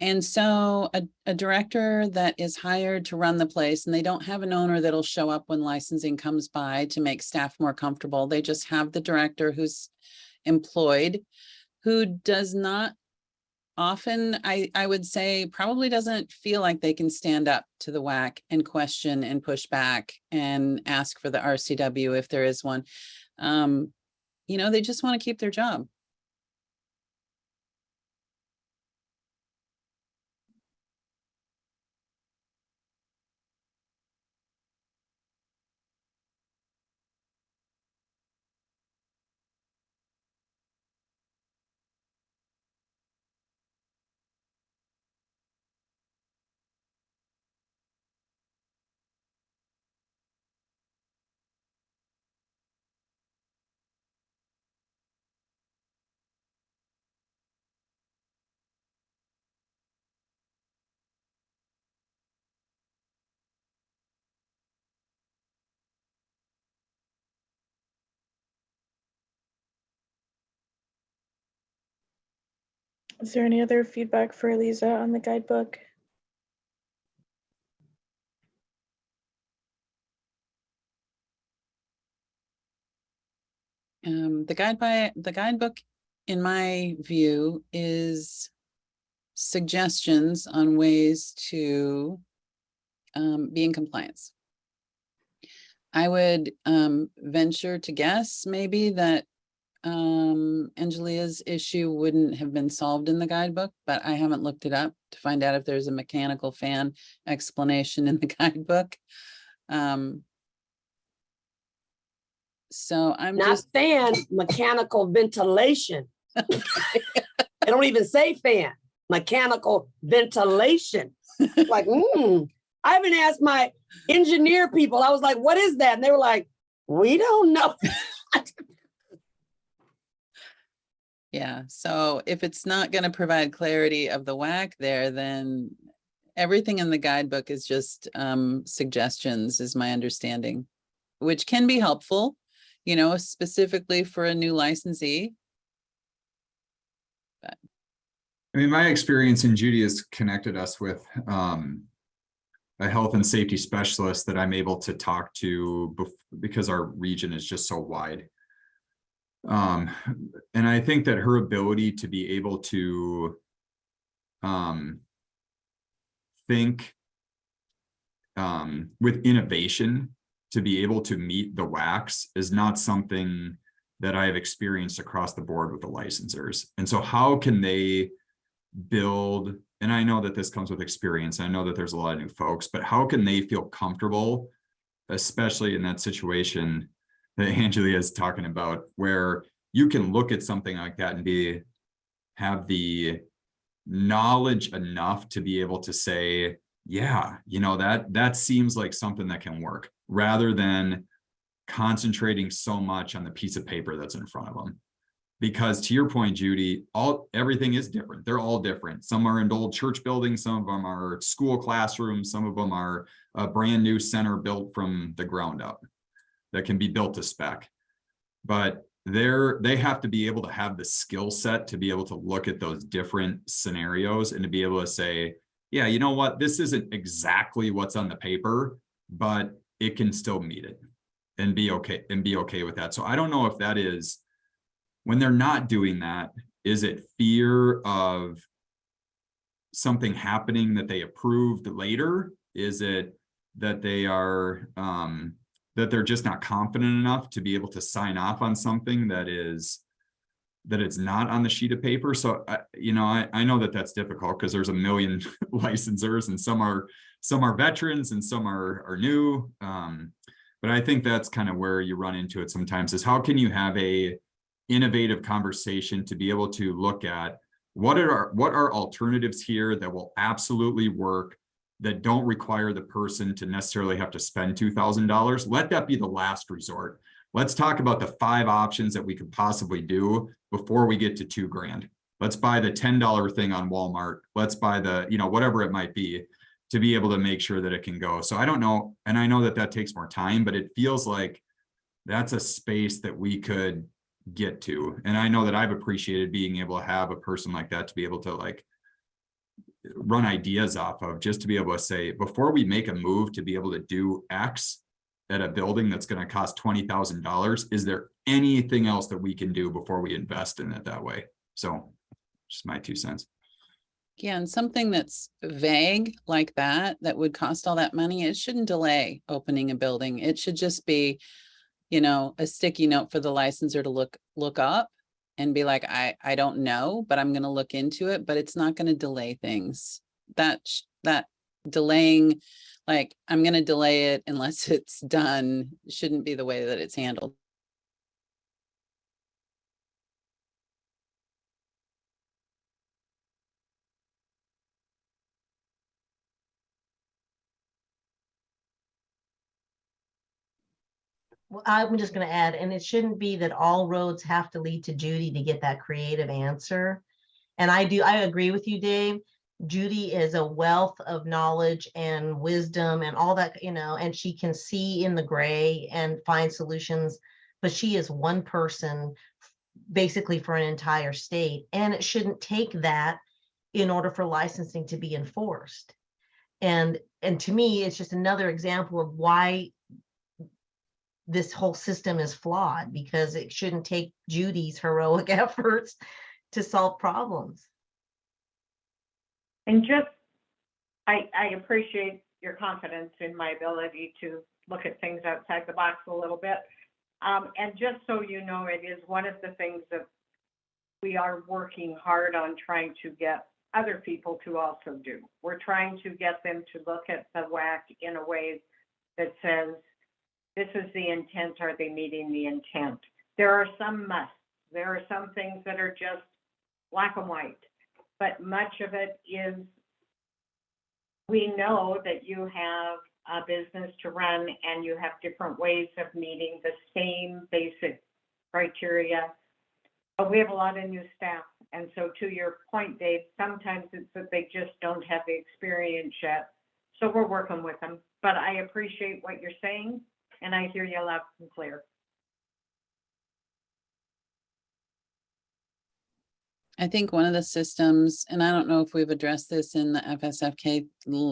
And so a director that is hired to run the place, and they don't have an owner that'll show up when licensing comes by to make staff more comfortable. They just have the director who's employed, who does not often, I would say, probably doesn't feel like they can stand up to the WAC and question and push back and ask for the RCW if there is one. You know, they just want to keep their job. Is there any other feedback for Eliza on the guidebook? The guidebook, in my view, is suggestions on ways to be in compliance. I would venture to guess maybe that Angelia's issue wouldn't have been solved in the guidebook, but I haven't looked it up to find out if there's a mechanical fan explanation in the guidebook. So I'm not just fan, mechanical ventilation. I don't even say fan, mechanical ventilation. Like, I haven't asked my engineer people. I was like, what is that? And they were like, we don't know. Yeah, so if it's not going to provide clarity of the WAC there, then everything in the guidebook is just suggestions, is my understanding, which can be helpful, you know, specifically for a new licensee. But I mean, my experience in Judy has connected us with a health and safety specialist that I'm able to talk to because our region is just so wide. And I think that her ability to be able to think with innovation, to be able to meet the WACs is not something that I have experienced across the board with the licensors. And so how can they build, and I know that this comes with experience, I know that there's a lot of new folks, but how can they feel comfortable, especially in that situation that Angelia is talking about, where you can look at something like that and have the knowledge enough to be able to say, yeah, you know, that seems like something that can work, rather than concentrating so much on the piece of paper that's in front of them. Because to your point, Judy, everything is different. They're all different. Some are in old church buildings, some of them are school classrooms, some of them are a brand new center built from the ground up that can be built to spec. But they have to be able to have the skill set to be able to look at those different scenarios and to be able to say, yeah, you know what, this isn't exactly what's on the paper, but it can still meet it and be okay with that. So I don't know if that is, when they're not doing that, is it fear of something happening that they approved later? Is it that they are that they're just not confident enough to be able to sign off on something that it's not on the sheet of paper? So you know, I know that that's difficult because there's a million licensors, and some are veterans and some are new. But I think that's kind of where you run into it sometimes, is how can you have a innovative conversation to be able to look at what are alternatives here that will absolutely work, that don't require the person to necessarily have to spend $2,000. Let that be the last resort. Let's talk about the 5 options that we could possibly do before we get to $2,000. Let's buy the $10 thing on Walmart. Let's buy the, you know, whatever it might be, to be able to make sure that it can go. So I don't know. And I know that that takes more time, but it feels like that's a space that we could get to. And I know that I've appreciated being able to have a person like that to be able to like run ideas off of, just to be able to say, before we make a move to be able to do X at a building that's going to cost $20,000, is there anything else that we can do before we invest in it that way? So just my 2 cents. Yeah, and something that's vague like that would cost all that money, it shouldn't delay opening a building. It should just be, you know, a sticky note for the licensor to look up and be like, I don't know, but I'm going to look into it, but it's not going to delay things. That delaying, like, I'm going to delay it unless it's done, shouldn't be the way that it's handled. Well, I'm just going to add, and it shouldn't be that all roads have to lead to Judy to get that creative answer. And I agree with you, Dave. Judy is a wealth of knowledge and wisdom and all that, you know, and she can see in the gray and find solutions, but she is one person basically for an entire state. And it shouldn't take that in order for licensing to be enforced. And to me, it's just another example of why this whole system is flawed, because it shouldn't take Judy's heroic efforts to solve problems. And just, I appreciate your confidence in my ability to look at things outside the box a little bit. And just so you know, it is one of the things that we are working hard on trying to get other people to also do. We're trying to get them to look at the WAC in a way that says, this is the intent, are they meeting the intent? There are some musts. There are some things that are just black and white, but much of it is, we know that you have a business to run and you have different ways of meeting the same basic criteria, but we have a lot of new staff. And so to your point, Dave, sometimes it's that they just don't have the experience yet. So we're working with them, but I appreciate what you're saying. And I hear you loud and clear. I think one of the systems, and I don't know if we've addressed this in the FSFK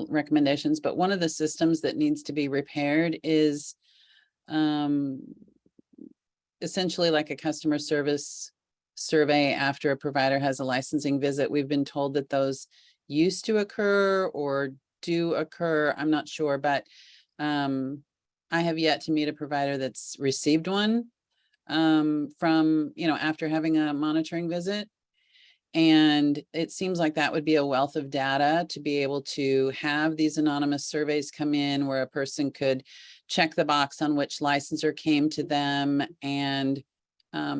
recommendations, but one of the systems that needs to be repaired is essentially like a customer service survey after a provider has a licensing visit. We've been told that those used to occur or do occur. I'm not sure, but I have yet to meet a provider that's received one from, after having a monitoring visit. And it seems like that would be a wealth of data to be able to have these anonymous surveys come in where a person could check the box on which licensor came to them and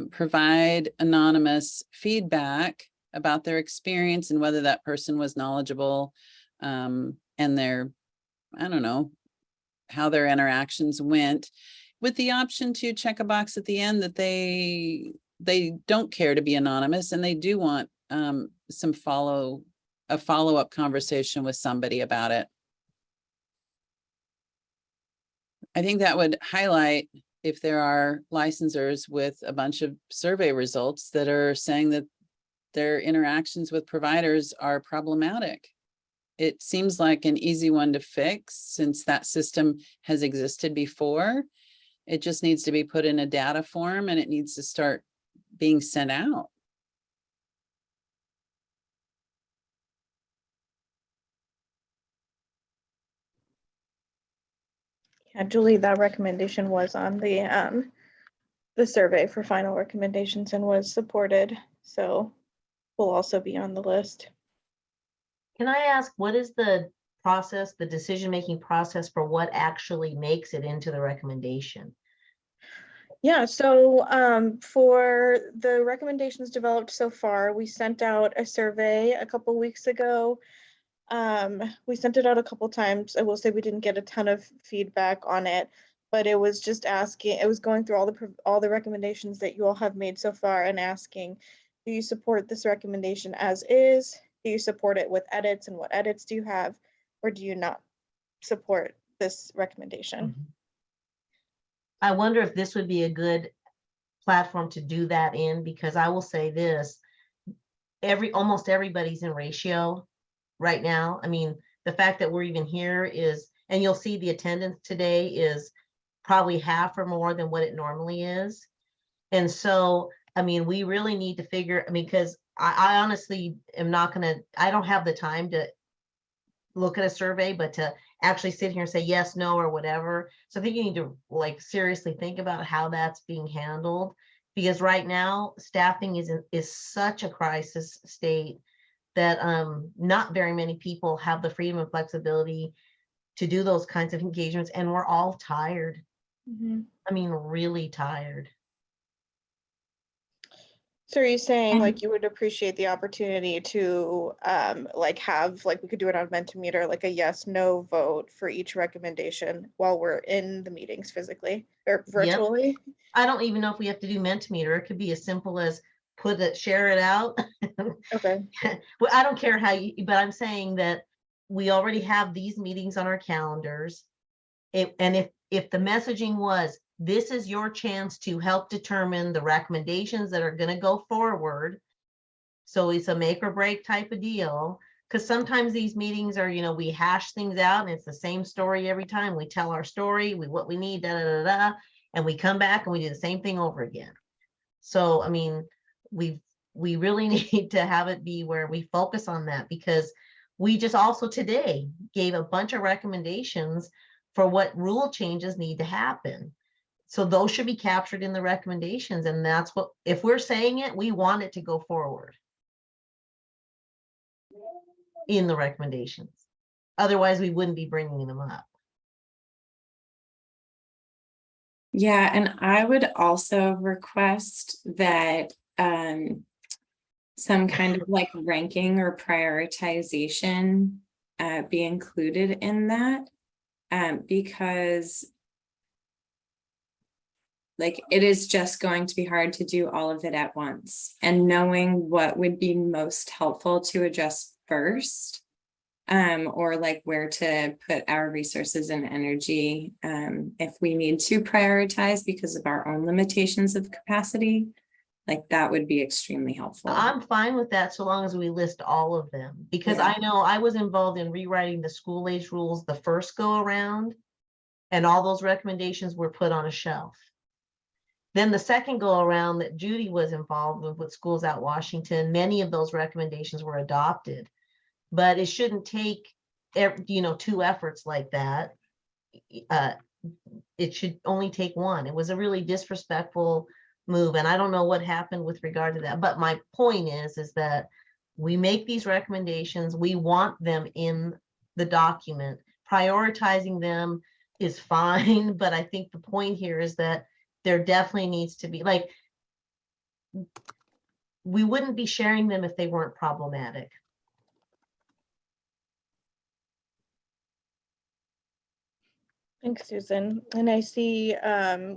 provide anonymous feedback about their experience and whether that person was knowledgeable and their, I don't know, how their interactions went, with the option to check a box at the end that they don't care to be anonymous and they do want a follow-up conversation with somebody about it. I think that would highlight if there are licensors with a bunch of survey results that are saying that their interactions with providers are problematic. It seems like an easy one to fix since that system has existed before. It just needs to be put in a data form and it needs to start being sent out. Yeah, Julie, that recommendation was on the survey for final recommendations and was supported. So will also be on the list. Can I ask, what is the process, the decision-making process for what actually makes it into the recommendation? Yeah, so for the recommendations developed so far, we sent out a survey a couple weeks ago. We sent it out a couple times. I will say we didn't get a ton of feedback on it, but it was just asking, it was going through all the recommendations that you all have made so far and asking, do you support this recommendation as is? Do you support it with edits, and what edits do you have? Or do you not support this recommendation? I wonder if this would be a good platform to do that in, because I will say this, almost everybody's in ratio right now. I mean, the fact that we're even here is, and you'll see the attendance today is probably half or more than what it normally is. And so, I mean, we really need to figure, I mean, because I honestly am not gonna, I don't have the time to look at a survey, but to actually sit here and say yes, no, or whatever. So I think you need to like seriously think about how that's being handled, because right now staffing is such a crisis state that not very many people have the freedom and flexibility to do those kinds of engagements, and we're all tired. I mean, really tired. So are you saying like you would appreciate the opportunity to like have, like we could do it on Mentimeter, like a yes, no vote for each recommendation while we're in the meetings physically or virtually? Yep. I don't even know if we have to do Mentimeter. It could be as simple as share it out. Okay. Well, I don't care how you, but I'm saying that we already have these meetings on our calendars. And if the messaging was, this is your chance to help determine the recommendations that are going to go forward. So it's a make or break type of deal. Because sometimes these meetings are, we hash things out and it's the same story every time. We tell our story, what we need, and we come back and we do the same thing over again. So, I mean, we really need to have it be where we focus on that, because we just also today gave a bunch of recommendations for what rule changes need to happen. So those should be captured in the recommendations. And that's what, if we're saying it, we want it to go forward in the recommendations. Otherwise, we wouldn't be bringing them up. Yeah, and I would also request that some kind of like ranking or prioritization be included in that, because like it is just going to be hard to do all of it at once, and knowing what would be most helpful to address first, or like where to put our resources and energy if we need to prioritize because of our own limitations of capacity, like that would be extremely helpful. I'm fine with that so long as we list all of them, because I know I was involved in rewriting the school age rules the first go around, and all those recommendations were put on a shelf. Then the second go around that Judy was involved with Schools Out Washington, many of those recommendations were adopted. But it shouldn't take, two efforts like that. It should only take one. It was a really disrespectful move, and I don't know what happened with regard to that. But my point is that we make these recommendations. We want them in the document. Prioritizing them is fine, but I think the point here is that there definitely needs to be, like, we wouldn't be sharing them if they weren't problematic. Thanks, Susan. And I see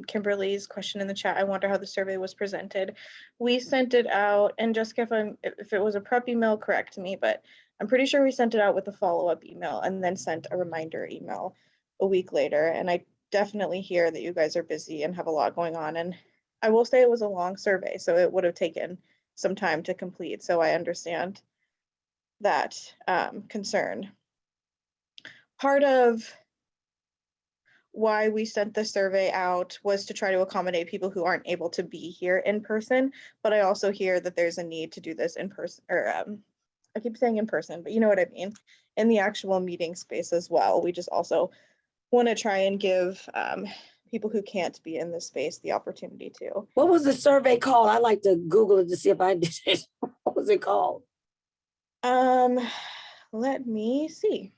Kimberly's question in the chat. I wonder how the survey was presented. We sent it out, and Jessica, if it was a prep email, correct me, but I'm pretty sure we sent it out with a follow-up email and then sent a reminder email a week later. And I definitely hear that you guys are busy and have a lot going on. And I will say it was a long survey, so it would have taken some time to complete. So I understand that concern. Part of why we sent the survey out was to try to accommodate people who aren't able to be here in person, but I also hear that there's a need to do this in person, or I keep saying in person, but you know what I mean, in the actual meeting space as well. We just also want to try and give people who can't be in this space the opportunity to. What was the survey called? I like to Google it to see if I did it. What was it called? Let me see.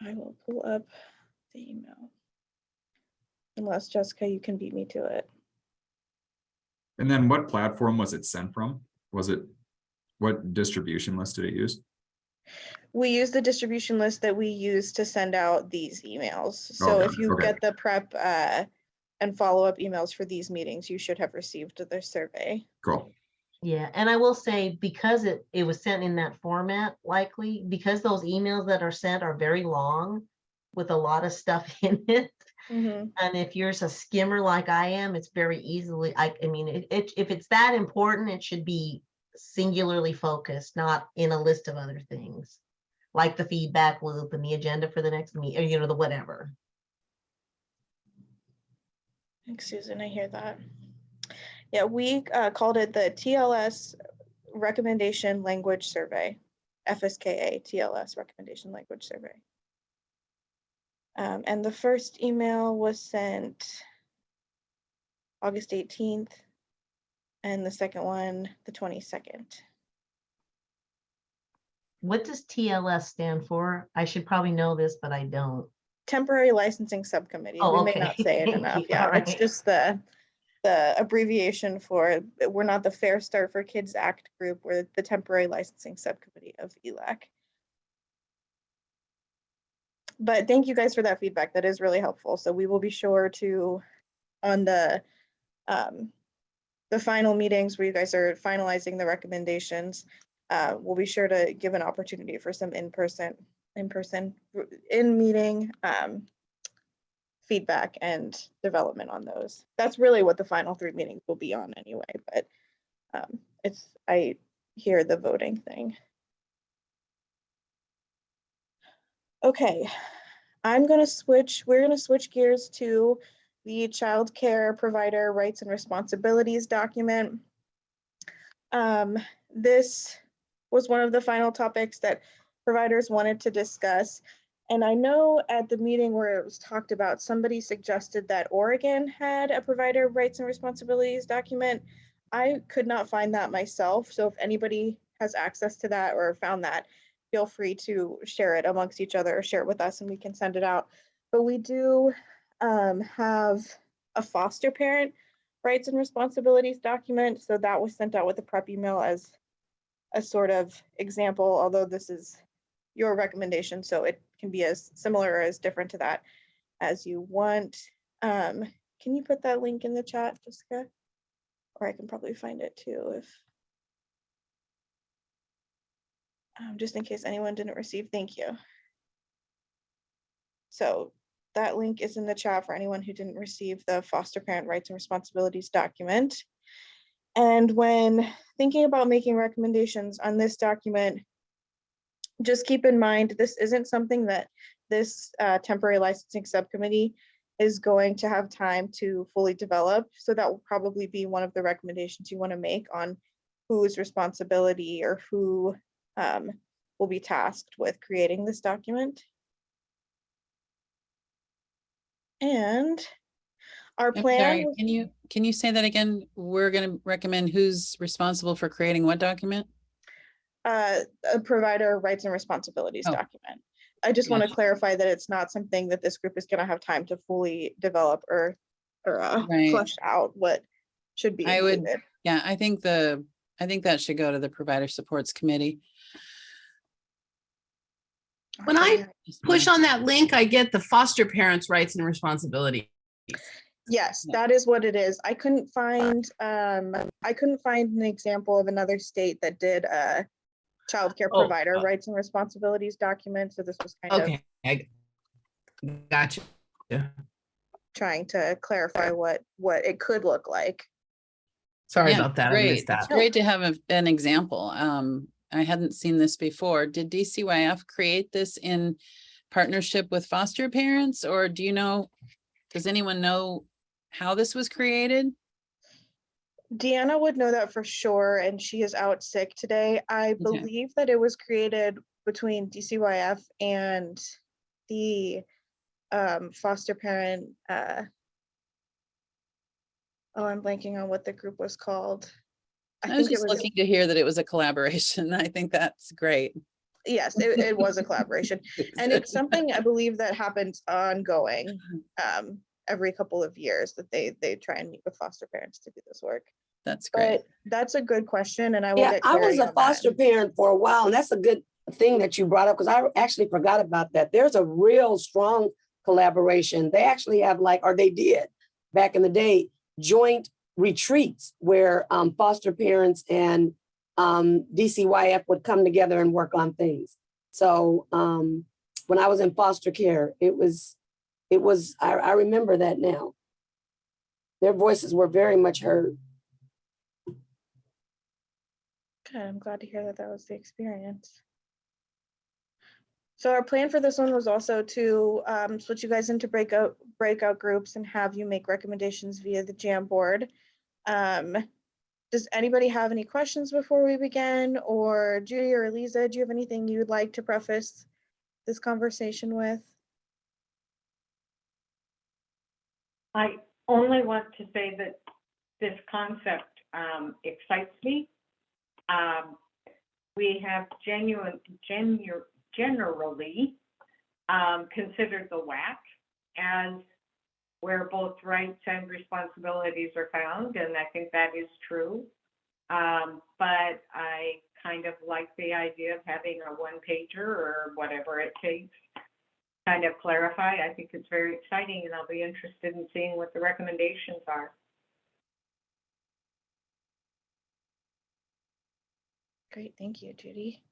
I will pull up the email. Unless, Jessica, you can beat me to it. And then what platform was it sent from? What distribution list did it use? We use the distribution list that we use to send out these emails. So if you get the prep and follow-up emails for these meetings, you should have received the survey. Cool. Yeah, and I will say, because it was sent in that format, likely because those emails that are sent are very long with a lot of stuff in it. Mm-hmm. And if you're a skimmer like I am, it's very easily, I mean, if it's that important, it should be singularly focused, not in a list of other things, like the feedback loop and the agenda for the next meeting, or the whatever. Thanks, Susan, I hear that. Yeah, we called it the TLS Recommendation Language Survey, FSKA TLS Recommendation Language Survey. And the first email was sent August 18th, and the second one, the 22nd. What does TLS stand for? I should probably know this, but I don't. Temporary Licensing Subcommittee. Oh, we may not say it enough. Yeah, All right. It's just the abbreviation for, we're not the Fair Start for Kids Act group, we're the Temporary Licensing Subcommittee of ELAC. But thank you guys for that feedback. That is really helpful. So we will be sure to, on the final meetings where you guys are finalizing the recommendations, we'll be sure to give an opportunity for some in-meeting feedback and development on those. That's really what the final 3 meetings will be on anyway, but I hear the voting thing. Okay, we're gonna switch gears to the Child Care Provider Rights and Responsibilities document. This was one of the final topics that providers wanted to discuss. And I know at the meeting where it was talked about, somebody suggested that Oregon had a provider rights and responsibilities document. I could not find that myself. So if anybody has access to that or found that, feel free to share it amongst each other or share it with us and we can send it out. But we do have a foster parent rights and responsibilities document. So that was sent out with a prep email as a sort of example, although this is your recommendation, so it can be as similar or as different to that as you want. Can you put that link in the chat, Jessica? Or I can probably find it too, if just in case anyone didn't receive. Thank you. So that link is in the chat for anyone who didn't receive the foster parent rights and responsibilities document. And when thinking about making recommendations on this document, just keep in mind, this isn't something that this temporary licensing subcommittee is going to have time to fully develop. So that will probably be one of the recommendations you want to make on whose responsibility or who will be tasked with creating this document. And our I'm plan, sorry, can you say that again? We're gonna recommend who's responsible for creating what document? a provider rights and responsibilities Oh. document. I just want to Gotcha. clarify that it's not something that this group is going to have time to fully develop or Right. flush out what should be I would, included. yeah, I think that should go to the Provider Supports Committee. When I push on that link, I get the foster parents' rights and responsibilities. Yes, that is what it is. I couldn't find an example of another state that did a childcare provider rights and responsibilities document. So this was kind of I gotcha. trying to clarify what it could look like. Sorry Yeah, about that. I great. missed that. It's great to have an example. I hadn't seen this before. Did DCYF create this in partnership with foster parents, or does anyone know how this was created? Deanna would know that for sure, and she is out sick today. I believe that it was created between DCYF and the foster parent. I'm blanking on what the group was called. I was just looking to hear that it was a collaboration. I think that's great. Yes, it was a collaboration. And it's something I believe that happens ongoing every couple of years, that they try and meet with foster parents to do this work. That's great. But that's a good question, and I will Yeah, get I was clarity a on that. foster parent for a while, and that's a good thing that you brought up, because I actually forgot about that. There's a real strong collaboration. They actually have or they did back in the day, joint retreats where foster parents and DCYF would come together and work on things. So when I was in foster care, I remember that now. Their voices were very much heard. Good, I'm glad to hear that that was the experience. So our plan for this one was also to split you guys into breakout groups and have you make recommendations via the Jamboard. Does anybody have any questions before we begin? Or Judy or Eliza, do you have anything you'd like to preface this conversation with? I only want to say that this concept excites me. We have generally considered the WAC as where both rights and responsibilities are found, and I think that is true. But I kind of like the idea of having a one-pager or whatever it takes, kind of clarify. I think it's very exciting, and I'll be interested in seeing what the recommendations are. Great, thank you, Judy.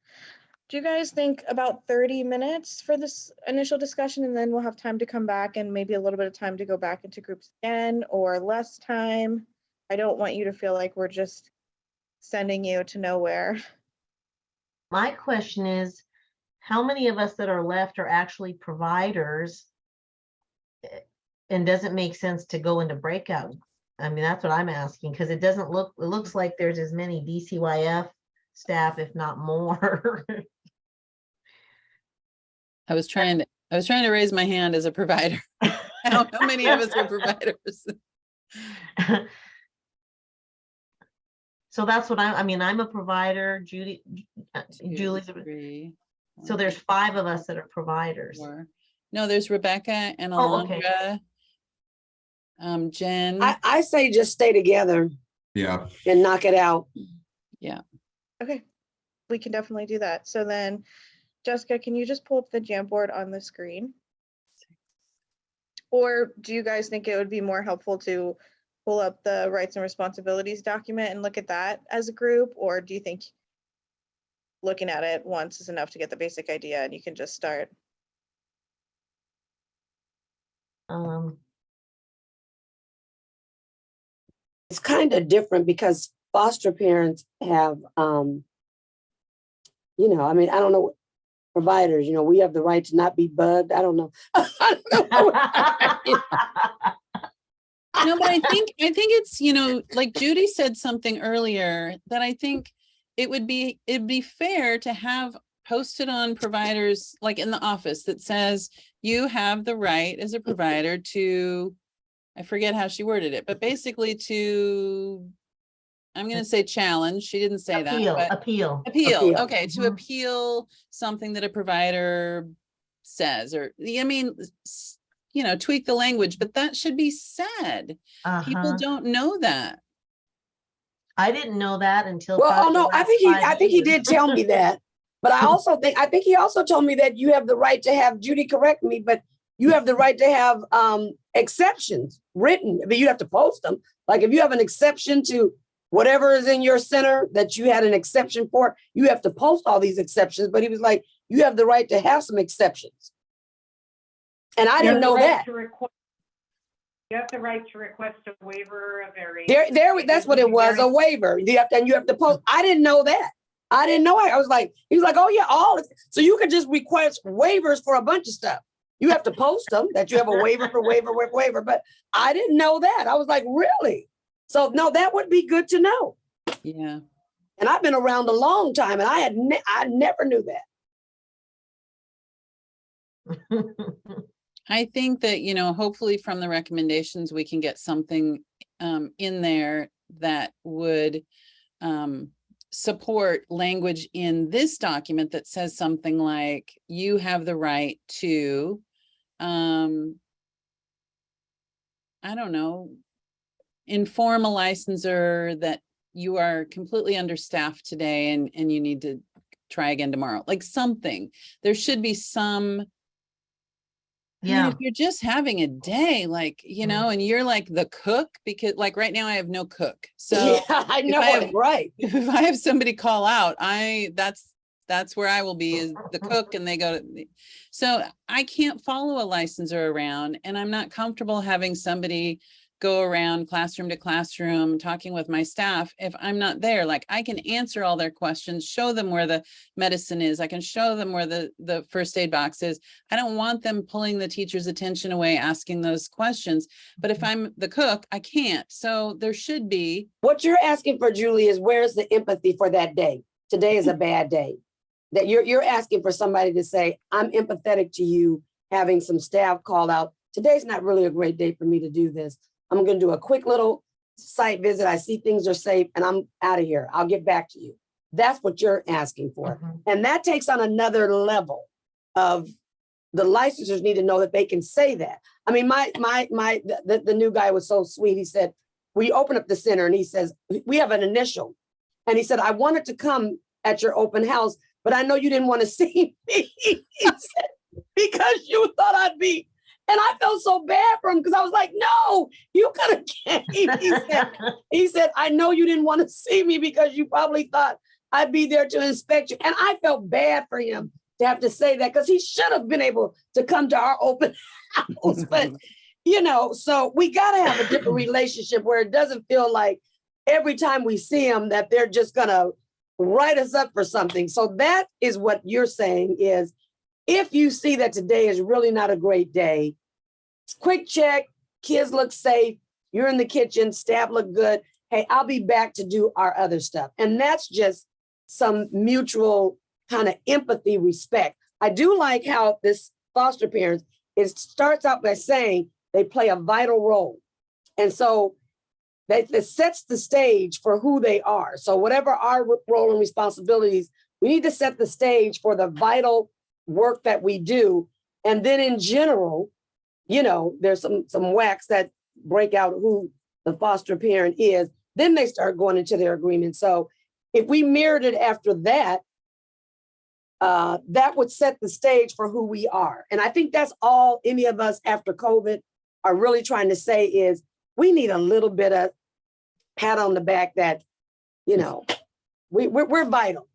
Do you guys think about 30 minutes for this initial discussion, and then we'll have time to come back and maybe a little bit of time to go back into groups again, or less time? I don't want you to feel like we're just sending you to nowhere. My question is, how many of us that are left are actually providers? And does it make sense to go into breakout? I mean, that's what I'm asking, because it looks like there's as many DCYF staff, if not more. I was trying to raise my hand as a provider. I don't know how many of us are providers. So that's what I'm a provider, Julie's. So there's 5 of us that are providers. No, there's Rebecca and Oh, okay. Alondra, Jen. I say just stay together. Yeah. And knock it out. Yeah. Okay, we can definitely do that. So then, Jessica, can you just pull up the Jamboard on the screen? Or do you guys think it would be more helpful to pull up the rights and responsibilities document and look at that as a group? Or do you think looking at it once is enough to get the basic idea and you can just start? It's kind of different because foster parents have, I don't know, providers, we have the right to not be bugged. I don't know. I don't know. No, but I think it's, like Judy said something earlier that I think it'd be fair to have posted on providers, like in the office, that says you have the right as a provider to, I forget how she worded it, but basically to, I'm going to say challenge. She didn't say that. But Appeal. Okay. To Mhm. appeal something that a provider says, or, I mean, tweak the language, but that should be said. People Uh-huh. don't know that. I didn't know that until. Well, probably the I last think 5 he years. did tell me that, but I think he also told me that you have the right to have, Judy, correct me, but you have the right to have exceptions written. I mean, you have to post them. Like if you have an exception to whatever is in your center that you had an exception for, you have to post all these exceptions. But he was like, you have the right to have some exceptions. And I didn't know that. You have the right to request a waiver of area. That's what it was, a waiver. You have to post. I didn't know that. I didn't know. I was like, he was like, oh yeah, so you could just request waivers for a bunch of stuff. You have to post them that you have a waiver for waiver. But I didn't know that. I was like, really? So no, that would be good to know. Yeah. And I've been around a long time, and I never knew that. I think that, hopefully from the recommendations, we can get something in there that would support language in this document that says something like, you have the right to, I don't know, inform a licensor that you are completely understaffed today and you need to try again tomorrow. Like something. There should be some. I mean, if you're just having a day, like, and you're like the cook, because like right now I have no cook. So yeah, I know it, right. If I have somebody call out, that's where I will be, is the cook, and they go to, so I can't follow a licensor around, and I'm not comfortable having somebody go around classroom to classroom talking with my staff if I'm not there. Like I can answer all their questions, show them where the medicine is. I can show them where the first aid box is. I don't want them pulling the teacher's attention away, asking those questions. But if I'm the cook, I can't. So there should be. What you're asking for, Julie, is where's the empathy for that day? Today is a bad day. That you're asking for somebody to say, I'm empathetic to you having some staff call out. Today's not really a great day for me to do this. I'm going to do a quick little site visit. I see things are safe and I'm out of here. I'll get back to you. That's what you're asking for. And that takes on another level of the licensors need to know that they can say that. I mean, the new guy was so sweet. He said, we open up the center and he says, we have an initial. And he said, I wanted to come at your open house, but I know you didn't want to see me. He said, because you thought I'd be. And I felt so bad for him because I was like, no, you could have came. He said, I know you didn't want to see me because you probably thought I'd be there to inspect you. And I felt bad for him to have to say that because he should have been able to come to our open house. But, so we got to have a different relationship where it doesn't feel like every time we see them that they're just going to write us up for something. So that is what you're saying is, if you see that today is really not a great day, quick check, kids look safe, you're in the kitchen, staff look good. Hey, I'll be back to do our other stuff. And that's just some mutual kind of empathy, respect. I do like how this foster parents, it starts out by saying they play a vital role. And so that sets the stage for who they are. So whatever our role and responsibilities, we need to set the stage for the vital work that we do. And then in general, there's some whacks that break out who the foster parent is. Then they start going into their agreement. So if we mirrored it after that, that would set the stage for who we are. And I think that's all any of us after COVID are really trying to say is we need a little bit of pat on the back that, we're vital.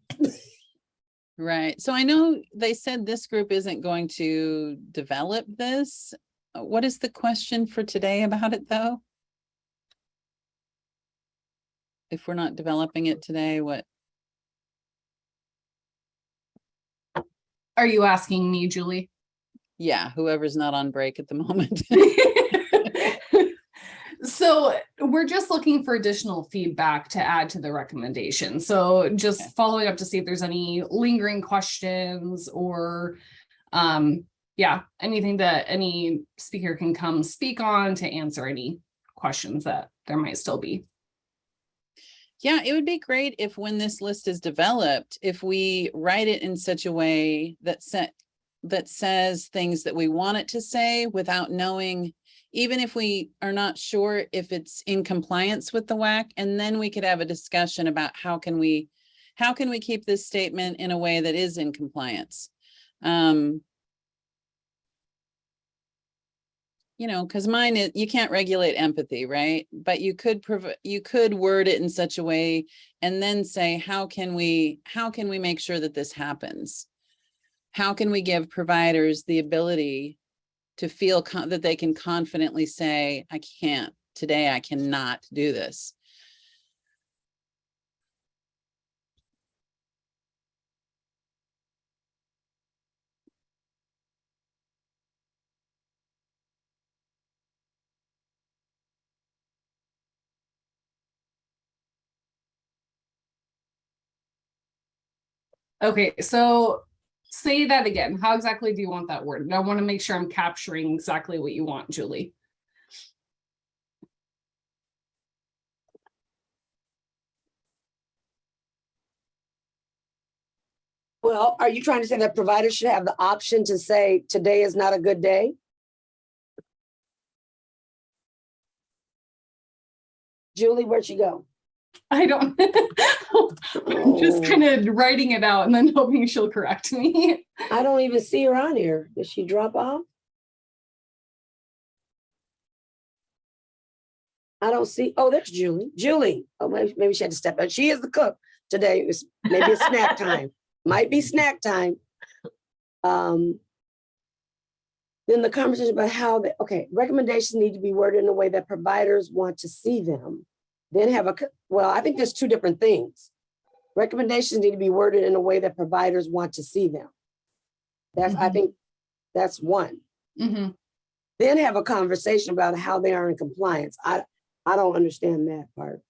Right. So I know they said this group isn't going to develop this. What is the question for today about it, though? If we're not developing it today, what? Are you asking me, Julie? Yeah, whoever's not on break at the moment. So we're just looking for additional feedback to add to the recommendation. So just following up to see if there's any lingering questions or yeah, anything that any speaker can come speak on to answer any questions that there might still be. Yeah, it would be great if when this list is developed, if we write it in such a way that says things that we want it to say without knowing, even if we are not sure if it's in compliance with the WAC, and then we could have a discussion about how can we keep this statement in a way that is in compliance. You know, because mine is, you can't regulate empathy, right? But you could word it in such a way and then say, how can we make sure that this happens? How can we give providers the ability to feel that they can confidently say, I cannot do this. Okay, so say that again. How exactly do you want that worded? I want to make sure I'm capturing exactly what you want, Julie. Well, are you trying to say that providers should have the option to say, today is not a good day? Julie, where'd she go? I don't, I'm just kind of writing it out and then hoping she'll correct me. I don't even see her on here. Did she drop off? I don't see, oh, there's Julie. Julie, oh, maybe she had to step out. She is the cook today. Maybe it's snack time. Might be snack time. Then the conversation about how recommendations need to be worded in a way that providers want to see them. Then I think there's two different things. Recommendations need to be worded in a way that providers want to see them. I think that's one. Mm-hmm. Then have a conversation about how they are in compliance. I don't understand that part.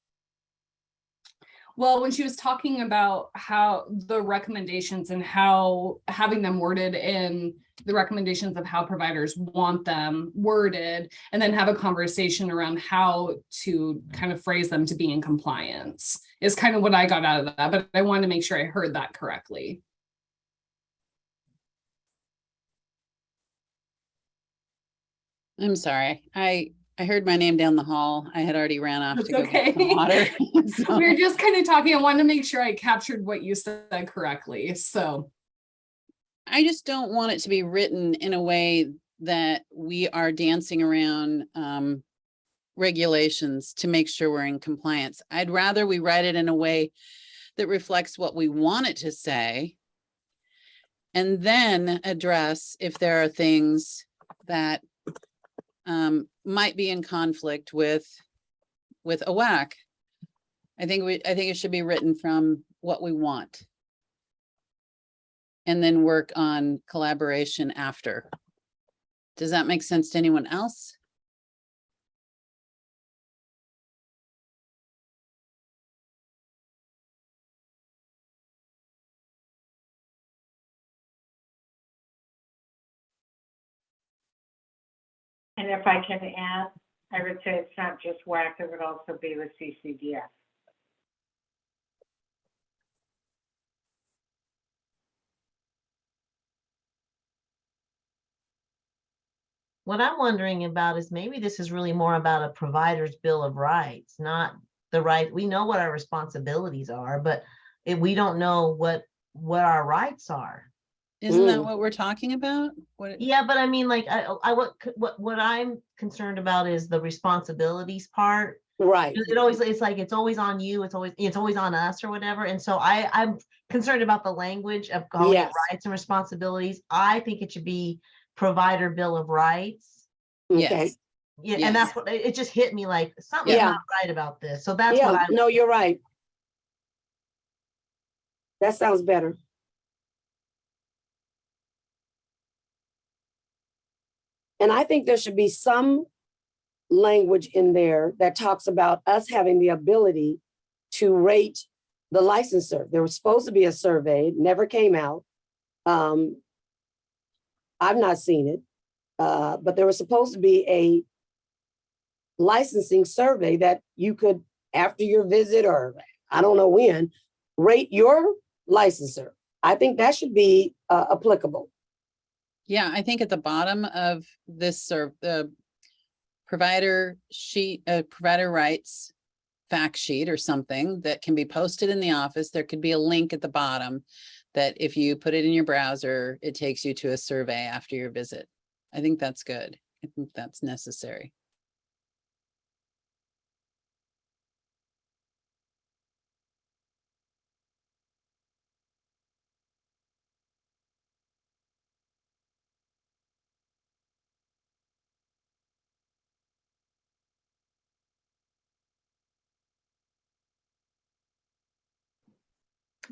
Well, when she was talking about how the recommendations and how having them worded in the recommendations of how providers want them worded, and then have a conversation around how to kind of phrase them to be in compliance is kind of what I got out of that, but I wanted to make sure I heard that correctly. I'm sorry. I heard my name down the hall. I had already ran off That's to go okay. get some water. So. We were just kind of talking. I wanted to make sure I captured what you said correctly. So I just don't want it to be written in a way that we are dancing around regulations to make sure we're in compliance. I'd rather we write it in a way that reflects what we want it to say, and then address if there are things that might be in conflict with a WAC. I think it should be written from what we want, and then work on collaboration after. Does that make sense to anyone else? And if I can add, I would say it's not just WAC, it would also be with CCDF. What I'm wondering about is maybe this is really more about a provider's bill of rights, not the right. We know what our responsibilities are, but we don't know what our rights are. Isn't that what we're talking about? Yeah, but I mean, like, what I'm concerned about is the responsibilities part. Right. It's always on you. It's always on us or whatever. And so I'm concerned about the language of calling it rights and responsibilities. I think it should be provider bill of rights. Okay. Yeah, and that's what it just hit me, like something's not right about this. So that's what I no, you're right. That sounds better. And I think there should be some language in there that talks about us having the ability to rate the licensor. There was supposed to be a survey, never came out. I've not seen it, but there was supposed to be a licensing survey that you could, after your visit or I don't know when, rate your licensor. I think that should be applicable. Yeah, I think at the bottom of this the provider sheet, provider rights fact sheet or something that can be posted in the office, there could be a link at the bottom that if you put it in your browser, it takes you to a survey after your visit. I think that's good. I think that's necessary.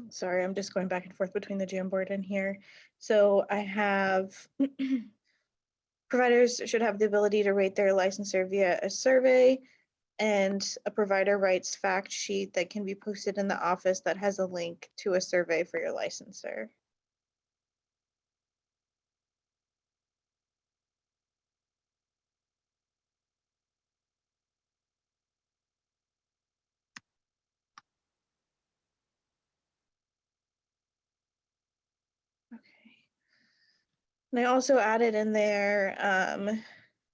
Sorry, I'm just going back and forth between the Jamboard and here. So I have providers should have the ability to rate their licensor via a survey, and a provider rights fact sheet that can be posted in the office that has a link to a survey for your licensor. And I also added in there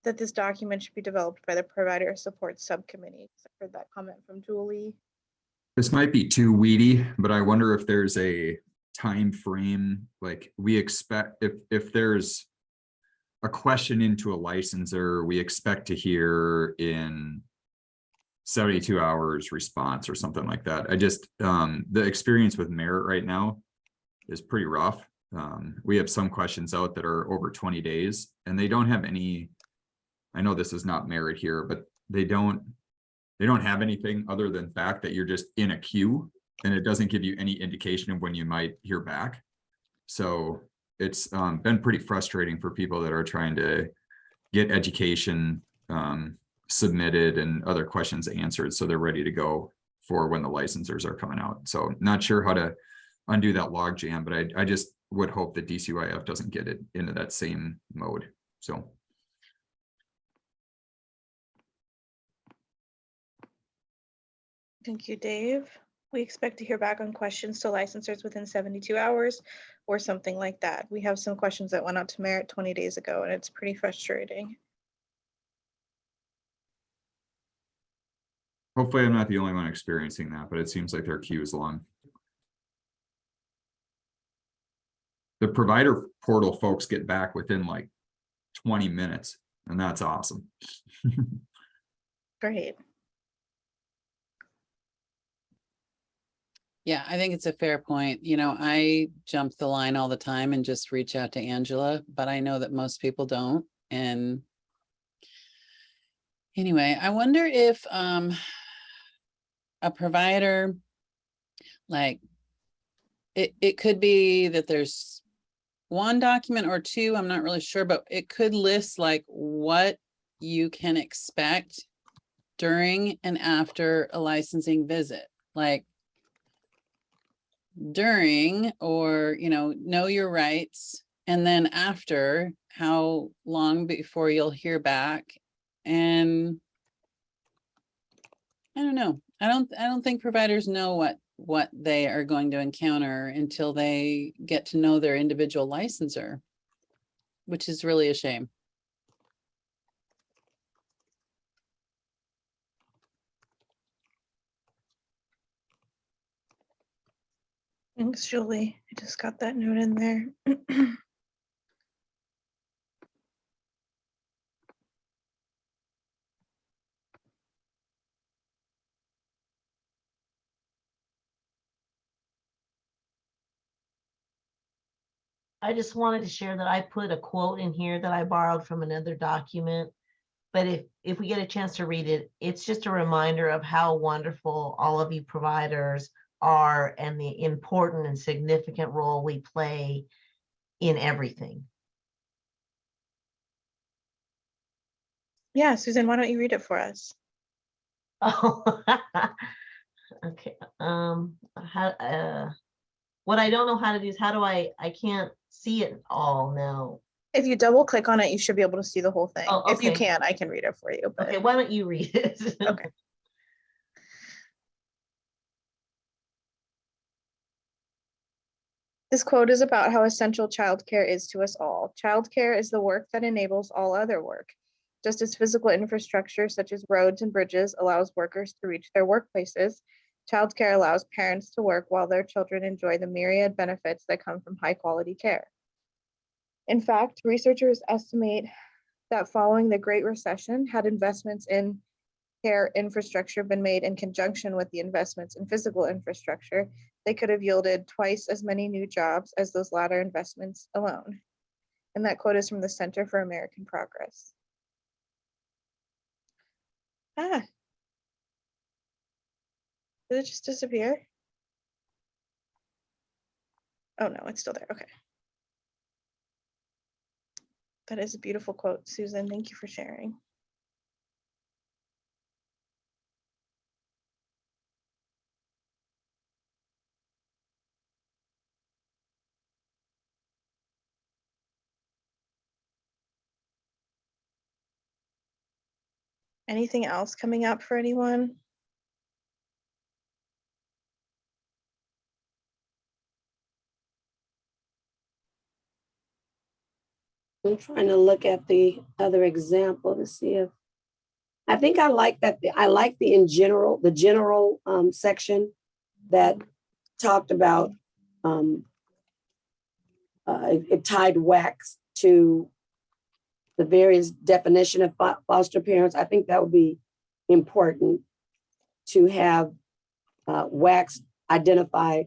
that this document should be developed by the provider support subcommittee. I heard that comment from Julie. This might be too weedy, but I wonder if there's a time frame, like we expect, if there's a question into a licensor, we expect to hear in 72 hours response or something like that. I just, the experience with Merit right now is pretty rough. We have some questions out that are over 20 days and they don't have any, I know this is not Merit here, but they don't have anything other than fact that you're just in a queue and it doesn't give you any indication of when you might hear back. So it's been pretty frustrating for people that are trying to get education submitted and other questions answered so they're ready to go for when the licensors are coming out. So not sure how to undo that log jam, but I just would hope that DCYF doesn't get it into that same mode. So. Thank you, Dave. We expect to hear back on questions to licensors within 72 hours or something like that. We have some questions that went out to Merit 20 days ago and it's pretty frustrating. Hopefully I'm not the only one experiencing that, but it seems like their queue is long. The provider portal folks get back within like 20 minutes, and that's awesome. Great. Yeah, I think it's a fair point. You know, I jump the line all the time and just reach out to Angela, but I know that most people don't. And anyway, I wonder if a provider, like it could be that there's one document or two, I'm not really sure, but it could list like what you can expect during and after a licensing visit. Like during, or, you know your rights, and then after, how long before you'll hear back. And I don't know. I don't think providers know what they are going to encounter until they get to know their individual licensor, which is really a shame. Thanks, Julie. I just got that note in there. I just wanted to share that I put a quote in here that I borrowed from another document. But if we get a chance to read it, it's just a reminder of how wonderful all of you providers are and the important and significant role we play in everything. Yeah, Susan, why don't you read it for us? Oh, okay. What I don't know how to do is how do I can't see it all now. If you double click on it, you should be able to see the whole thing. Oh, If you okay. can, I can read it for you. But Okay, why don't you read it? okay. This quote is about how essential childcare is to us all. Childcare is the work that enables all other work. Just as physical infrastructure such as roads and bridges allows workers to reach their workplaces, childcare allows parents to work while their children enjoy the myriad benefits that come from high quality care. In fact, researchers estimate that following the Great Recession, had investments in care infrastructure been made in conjunction with the investments in physical infrastructure, they could have yielded twice as many new jobs as those latter investments alone. And that quote is from the Center for American Progress. Ah. Did it just disappear? Oh no, it's still there. Okay. That is a beautiful quote, Susan. Thank you for sharing. Anything else coming up for anyone? I'm trying to look at the other example to see if, I think I like that. I like the general section that talked about, it tied WACs to the various definition of foster parents. I think that would be important to have WACs identify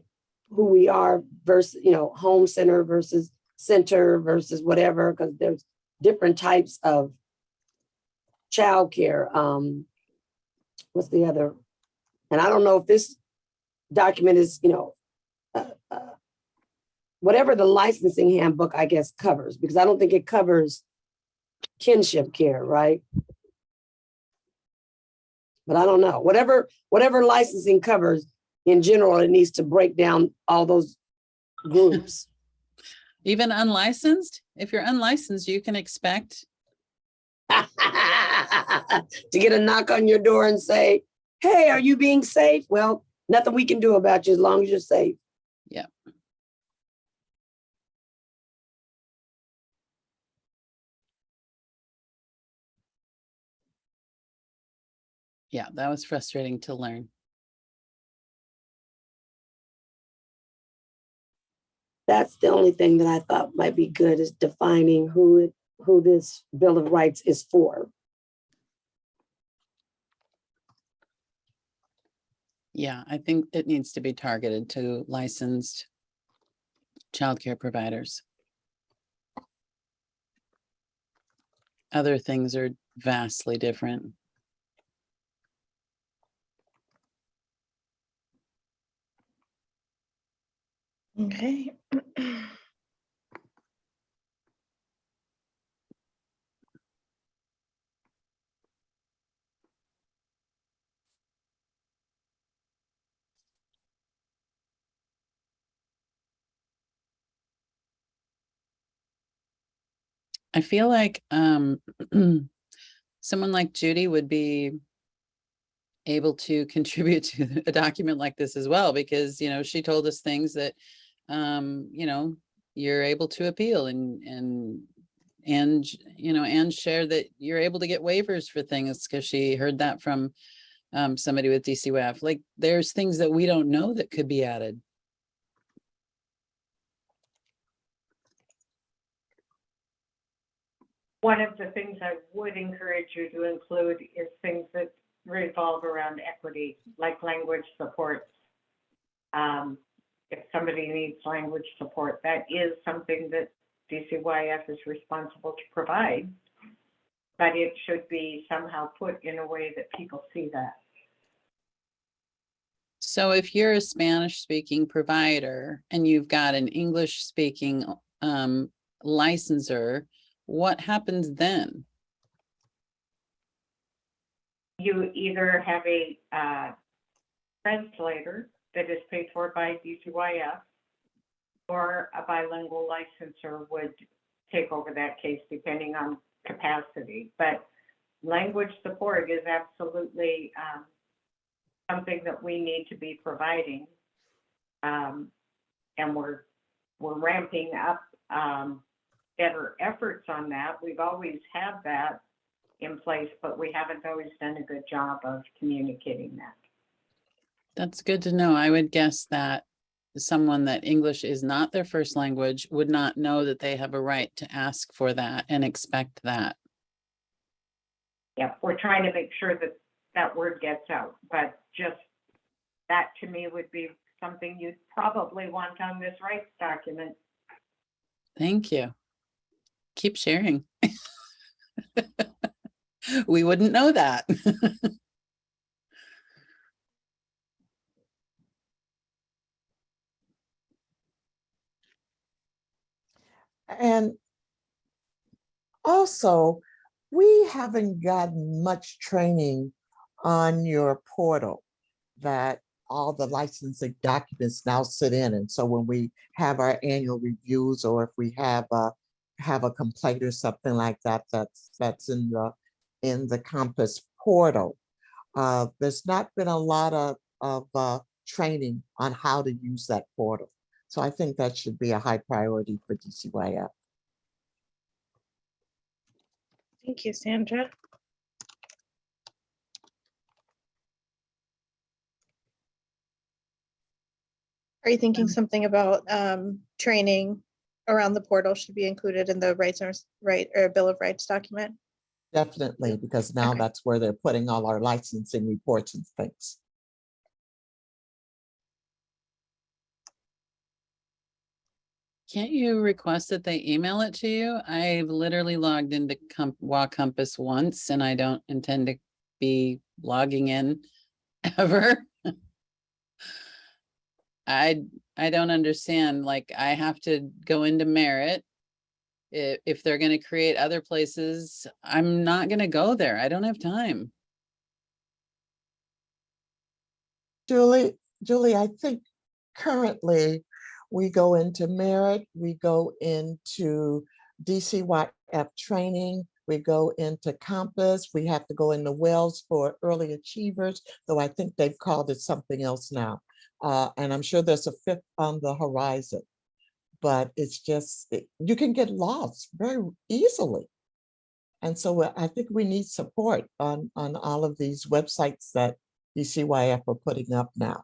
who we are versus, home center versus center versus whatever, because there's different types of childcare. What's the other? And I don't know if this document is, whatever the licensing handbook, I guess, covers, because I don't think it covers kinship care, right? But I don't know. Whatever licensing covers, in general, it needs to break down all those groups. Even unlicensed? If you're unlicensed, you can expect to get a knock on your door and say, hey, are you being safe? Well, nothing we can do about you as long as you're safe. Yeah. Yeah, that was frustrating to learn. That's the only thing that I thought might be good, is defining who this Bill of Rights is for. Yeah, I think it needs to be targeted to licensed childcare providers. Other things are vastly different. Okay. I feel like someone like Judy would be able to contribute to a document like this as well, because, she told us things that, you're able to appeal and share that you're able to get waivers for things, because she heard that from somebody with DCWF. Like, there's things that we don't know that could be added. One of the things I would encourage you to include is things that revolve around equity, like language supports. If somebody needs language support, that is something that DCYF is responsible to provide, but it should be somehow put in a way that people see that. So if you're a Spanish speaking provider and you've got an English speaking licensor, what happens then? you either have a translator that is paid for by DCYF, or a bilingual licensor would take over that case depending on capacity. But language support is absolutely something that we need to be providing. And we're ramping up better efforts on that. We've always had that in place, but we haven't always done a good job of communicating that. That's good to know. I would guess that someone that English is not their first language would not know that they have a right to ask for that and expect that. Yeah, we're trying to make sure that that word gets out, but just that to me would be something you'd probably want on this rights document. Thank you. Keep sharing. We wouldn't know that. And also, we haven't gotten much training on your portal that all the licensing documents now sit in. And so when we have our annual reviews, or if we have a complaint or something like that, that's in the Compass portal, there's not been a lot of training on how to use that portal. So I think that should be a high priority for DCYF. Thank you, Sandra. Are you thinking something about training around the portal should be included in the Bill of Rights document? Definitely, because now that's where they're putting all our licensing reports and things. Can't you request that they email it to you? I've literally logged into WA Compass once, and I don't intend to be logging in ever. I don't understand. Like, I have to go into Merit. If they're going to create other places, I'm not going to go there. I don't have time. Julie, I think currently we go into Merit, we go into DCYF training, we go into Compass, we have to go into Wells for early achievers, though I think they've called it something else now. And I'm sure there's a fifth on the horizon, but it's just, you can get lost very easily. And so I think we need support on all of these websites that DCYF are putting up now.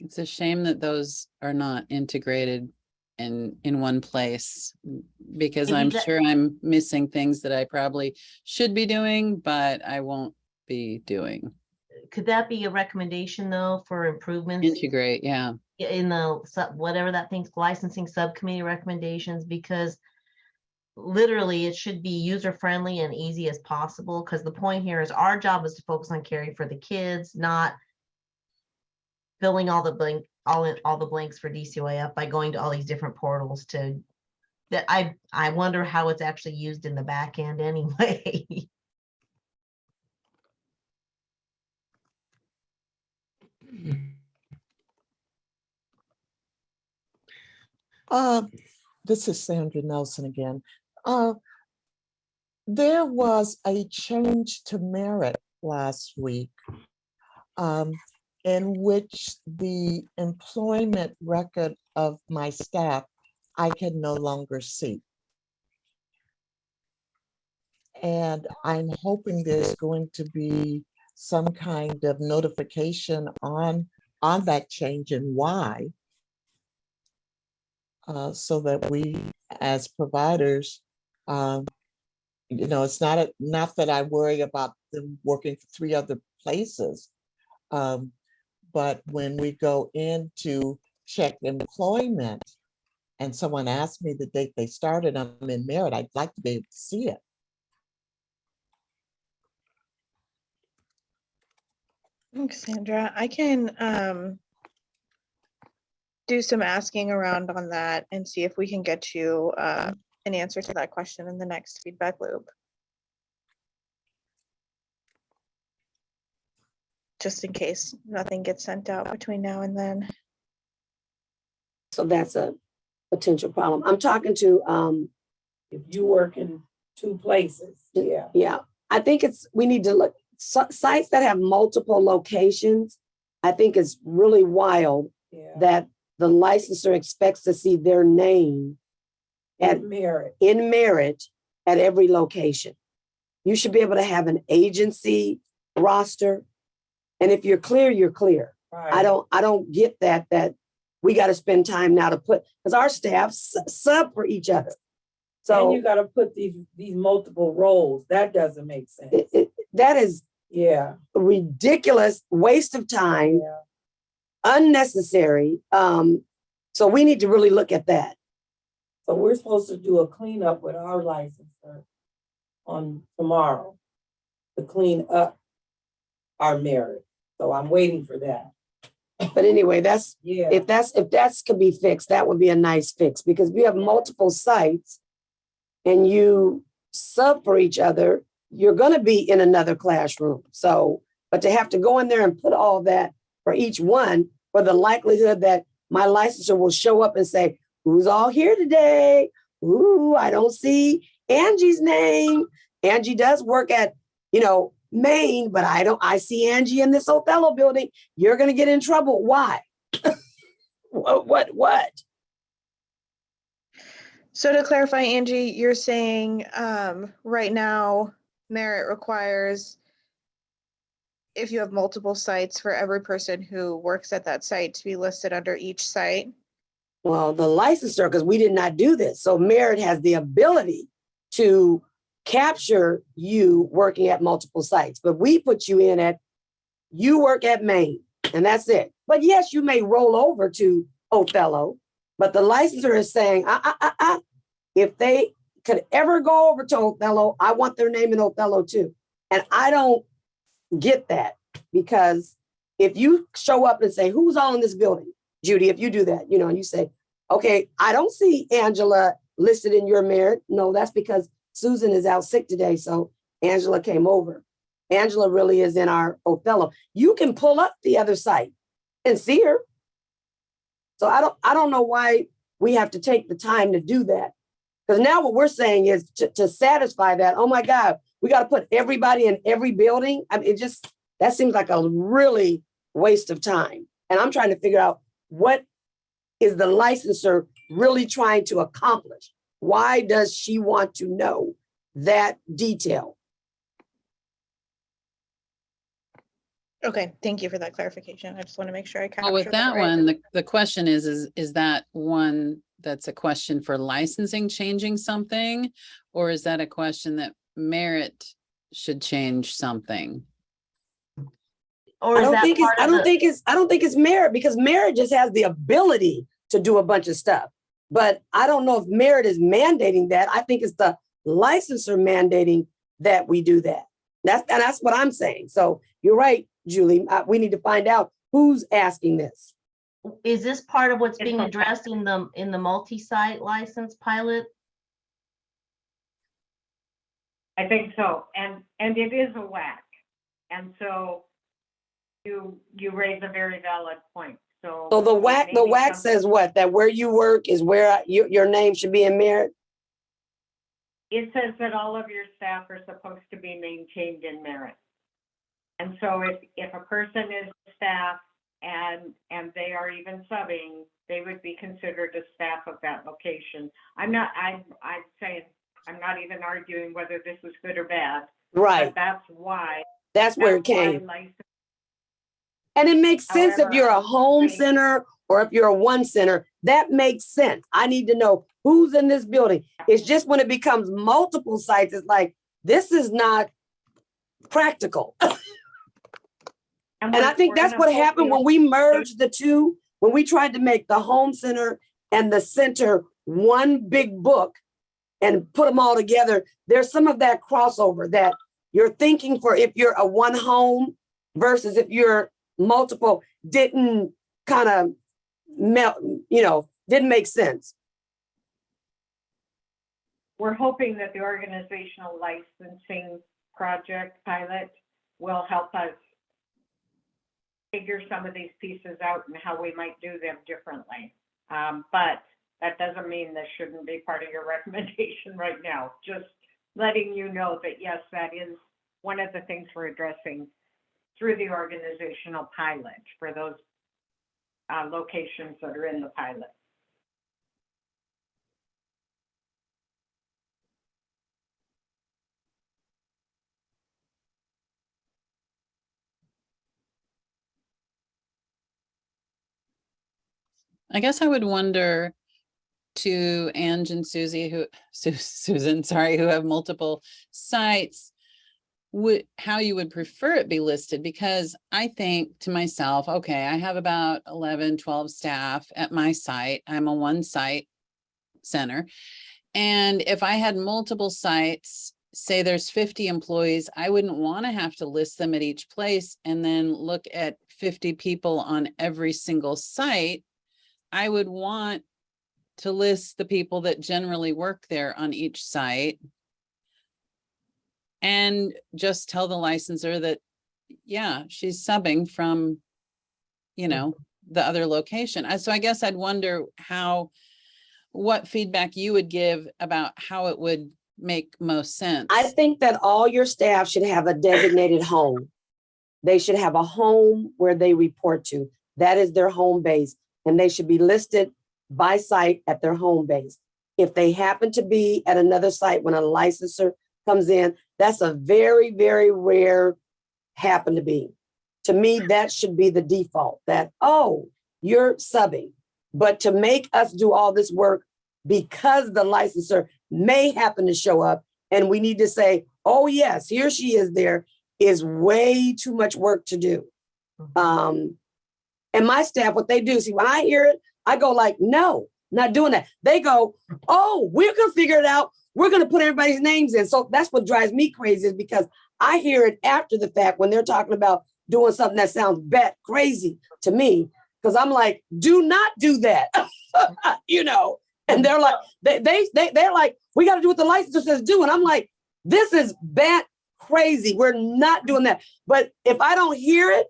It's a shame that those are not integrated in one place, because Maybe I'm that- sure I'm missing things that I probably should be doing, but I won't be doing. Could that be a recommendation though for improvements Integrate, yeah. in the whatever that thing's licensing subcommittee recommendations? Because literally it should be user friendly and easy as possible, because the point here is our job is to focus on caring for the kids, not filling all the blanks for DCYF by going to all these different portals to that. I wonder how it's actually used in the back end anyway. This is Sandra Nelson again. There was a change to Merit last week, in which the employment record of my staff I can no longer see. And I'm hoping there's going to be some kind of notification on that change and why, so that we as providers, it's not that I worry about them working for 3 other places, but when we go in to check employment and someone asks me the date they started, I'm in Merit, I'd like to be able to see it. Thanks, Sandra. I can do some asking around on that and see if we can get you an answer to that question in the next feedback loop. just in case nothing gets sent out between now and then. So that's a potential problem. I'm talking to, If you work in two places, yeah. yeah, I think we need to look, sites that have multiple locations, I think it's really wild that the licensor expects to see their name In merit. in merit at every location. You should be able to have an agency roster. And if you're clear, you're clear. Right. I don't get that we got to spend time now to put, because our staff sub for each other. So And you gotta put these multiple roles. That doesn't make sense. that is Yeah. a ridiculous waste of time, Yeah. unnecessary. So we need to really look at that. So we're supposed to do a cleanup with our licensor on tomorrow to clean up our merit. So I'm waiting for that. But anyway, Yeah. if that's could be fixed, that would be a nice fix, because if you have multiple sites and you sub for each other, you're going to be in another classroom. So, but to have to go in there and put all that for each one, for the likelihood that my licensor will show up and say, who's all here today? Ooh, I don't see Angie's name. Angie does work at, Maine, but I see Angie in this Othello building. You're going to get in trouble. Why? What? So to clarify, Angie, you're saying right now merit requires, if you have multiple sites, for every person who works at that site to be listed under each site? Well, the licensor, because we did not do this. So merit has the ability to capture you working at multiple sites, but we put you in at, you work at Maine, and that's it. But yes, you may roll over to Othello, but the licensor is saying, if they could ever go over to Othello, I want their name in Othello too. And I don't get that, because if you show up and say, who's all in this building? Judy, if you do that, and you say, okay, I don't see Angela listed in your merit. No, that's because Susan is out sick today. So Angela came over. Angela really is in our Othello. You can pull up the other site and see her. So I don't know why we have to take the time to do that. Because now what we're saying is to satisfy that, oh my God, we got to put everybody in every building. I mean, that seems like a really waste of time. And I'm trying to figure out, what is the licensor really trying to accomplish? Why does she want to know that detail? Okay, thank you for that clarification. I just want to make sure I captured Well, with that right. one, the question is that one that's a question for licensing changing something? Or is that a question that merit should change something? Or I is don't that think it's, part I of don't the, think it's, I don't think it's merit, because merit just has the ability to do a bunch of stuff. But I don't know if merit is mandating that. I think it's the licensor mandating that we do that. That's what I'm saying. So you're right, Julie. We need to find out who's asking this. is this part of what's being addressed in the multi-site license pilot? I think so, and it is a whack. And so you raise a very valid point. So So the WAC says what? That where you work is where your name should be in merit? It says that all of your staff are supposed to be maintained in merit. And so if a person is staff and they are even subbing, they would be considered a staff of that location. I'm saying, I'm not even arguing whether this is good or bad. Right. But that's why. That's where it came. License. And it makes sense. However, if you're a home center or if you're a one center, that makes sense. I need to know who's in this building. It's just when it becomes multiple sites, it's like, this is not practical. And I think that's what happened when we merged the two, when we tried to make the home center and the center one big book and put them all together. There's some of that crossover that you're thinking for if you're a one home versus if you're multiple, didn't kind of melt, didn't make sense. We're hoping that the organizational licensing project pilot will help us figure some of these pieces out and how we might do them differently. But that doesn't mean this shouldn't be part of your recommendation right now. Just letting you know that, yes, that is one of the things we're addressing through the organizational pilot for those locations that are in the pilot. I guess I would wonder to Ange and Susie, Susan, sorry, who have multiple sites, how you would prefer it be listed, because I think to myself, okay, I have about 11, 12 staff at my site. I'm a one site center. And if I had multiple sites, say there's 50 employees, I wouldn't want to have to list them at each place and then look at 50 people on every single site. I would want to list the people that generally work there on each site and just tell the licensor that, yeah, she's subbing from, you know, the other location. So I guess I'd wonder what feedback you would give about how it would make most sense. I think that all your staff should have a designated home. They should have a home where they report to. That is their home base. And they should be listed by site at their home base. If they happen to be at another site when a licensor comes in, that's a very, very rare happen to be. To me, that should be the default, that, oh, you're subbing. But to make us do all this work because the licensor may happen to show up and we need to say, oh, yes, here she is, there is way too much work to do. And my staff, what they do, see, when I hear it, I go like, no, not doing that. They go, oh, we're going to figure it out. We're going to put everybody's names in. So that's what drives me crazy, is because I hear it after the fact when they're talking about doing something that sounds crazy to me, because I'm like, do not do that, you know. And they're like, they're like, we got to do what the licensor says do. And I'm like, this is crazy. We're not doing that. But if I don't hear it,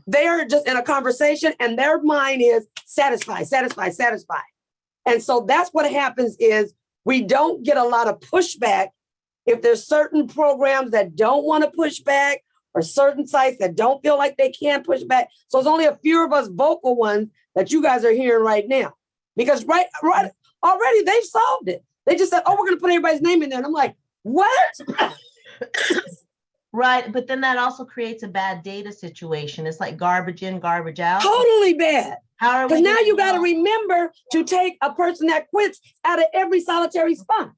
they're just in a conversation and their mind is satisfied. And so that's what happens, is we don't get a lot of pushback if there's certain programs that don't want to push back, or certain sites that don't feel like they can push back. So it's only a few of us vocal ones that you guys are hearing right now, because right already they've solved it. They just said, oh, we're going to put everybody's name in there. And I'm like, what? Right, but then that also creates a bad data situation. It's like garbage in, garbage out. Totally bad. How are we? Because now you got to remember to take a person that quits out of every solitary spot.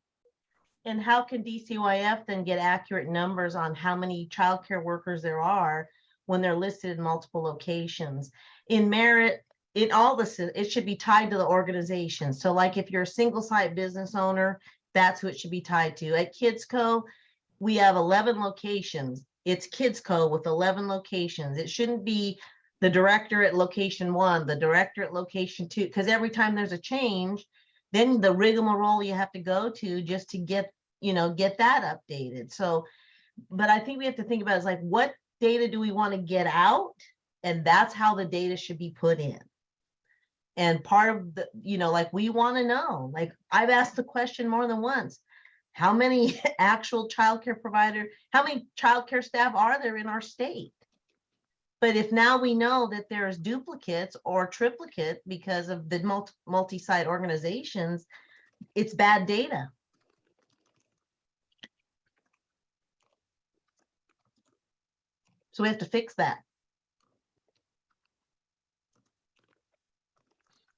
And how can DCYF then get accurate numbers on how many childcare workers there are when they're listed in multiple locations? In Merit, in all this, it should be tied to the organization. So like if you're a single site business owner, that's who it should be tied to. At Kids Co, we have 11 locations. It's Kids Co with 11 locations. It shouldn't be the director at location 1, the director at location 2, because every time there's a change, then the rigmarole you have to go to just to get that updated. So, but I think we have to think about is like, what data do we want to get out? And that's how the data should be put in. And part of the, like we want to know, like I've asked the question more than once, how many actual childcare how many childcare staff are there in our state? But if now we know that there's duplicates or triplicate because of the multi-site organizations, it's bad data. So we have to fix that.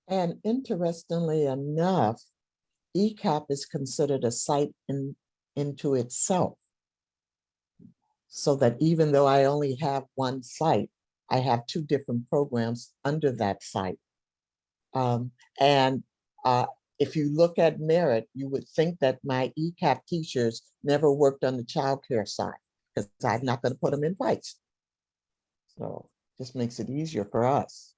And interestingly enough, ECAP is considered a site into itself. So that even though I only have one site, I have 2 different programs under that site. If you look at Merit, you would think that my ECAP teachers never worked on the childcare side, because I'm not going to put them in twice. So this makes it easier for us.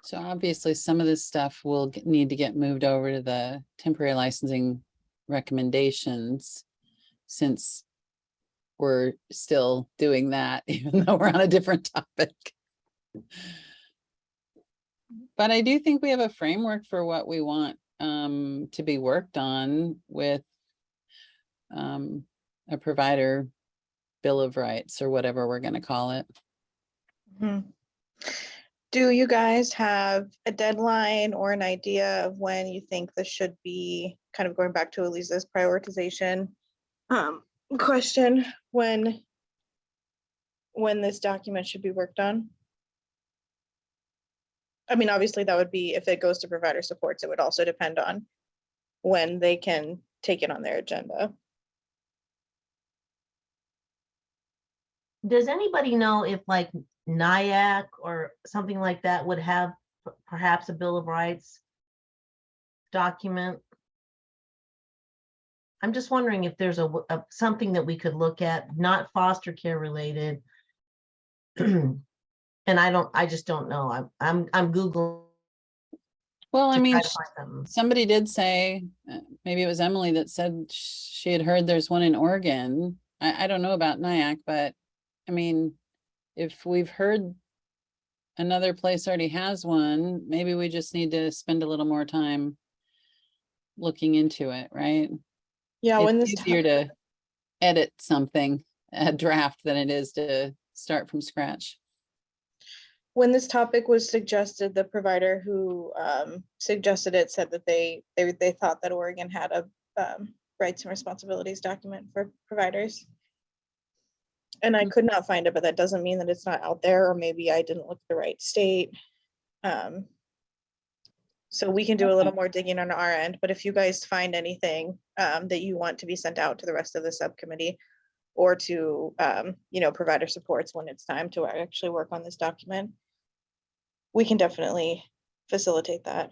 So obviously some of this stuff will need to get moved over to the temporary licensing recommendations, since we're still doing that, even though we're on a different topic. But I do think we have a framework for what we want to be worked on with a provider bill of rights, or whatever we're going to call it. Mhm. Do you guys have a deadline or an idea of when you think this should be, kind of going back to Elisa's prioritization question, when this document should be worked on? I mean, obviously that would be, if it goes to provider supports, it would also depend on when they can take it on their agenda. Does anybody know if like NIAC or something like that would have perhaps a Bill of Rights document? I'm just wondering if there's a something that we could look at, not foster care related. And I just don't know. I'm Googling. Well, I mean, try to find them. somebody did say, maybe it was Emily that said she had heard there's one in Oregon. I don't know about NIAC, but I mean, if we've heard another place already has one, maybe we just need to spend a little more time looking into it, right? Yeah, It's when this easier to edit something, a draft, than it is to start from scratch. when this topic was suggested, the provider who suggested it said that they thought that Oregon had a rights and responsibilities document for providers. And I could not find it, but that doesn't mean that it's not out there, or maybe I didn't look at the right state. So we can do a little more digging on our end, but if you guys find anything that you want to be sent out to the rest of the subcommittee, or to provider supports when it's time to actually work on this document, we can definitely facilitate that.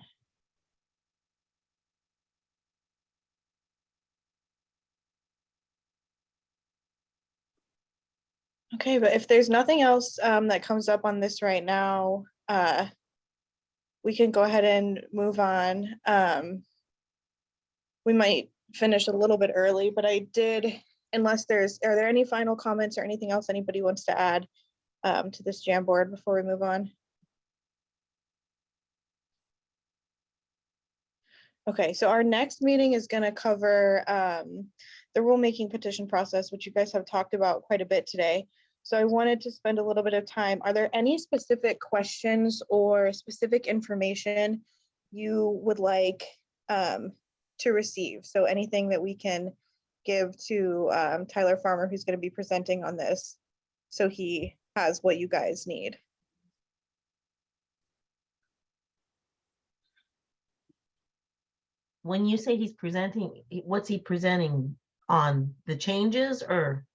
Okay, but if there's nothing else that comes up on this right now, we can go ahead and move on. We might finish a little bit early, but I did, are there any final comments or anything else anybody wants to add to this Jamboard before we move on? Okay, so our next meeting is going to cover the rulemaking petition process, which you guys have talked about quite a bit today. So I wanted to spend a little bit of time. Are there any specific questions or specific information you would like to receive? So anything that we can give to Tyler Farmer, who's going to be presenting on this, so he has what you guys need. When you say he's presenting, what's he presenting on? The changes, or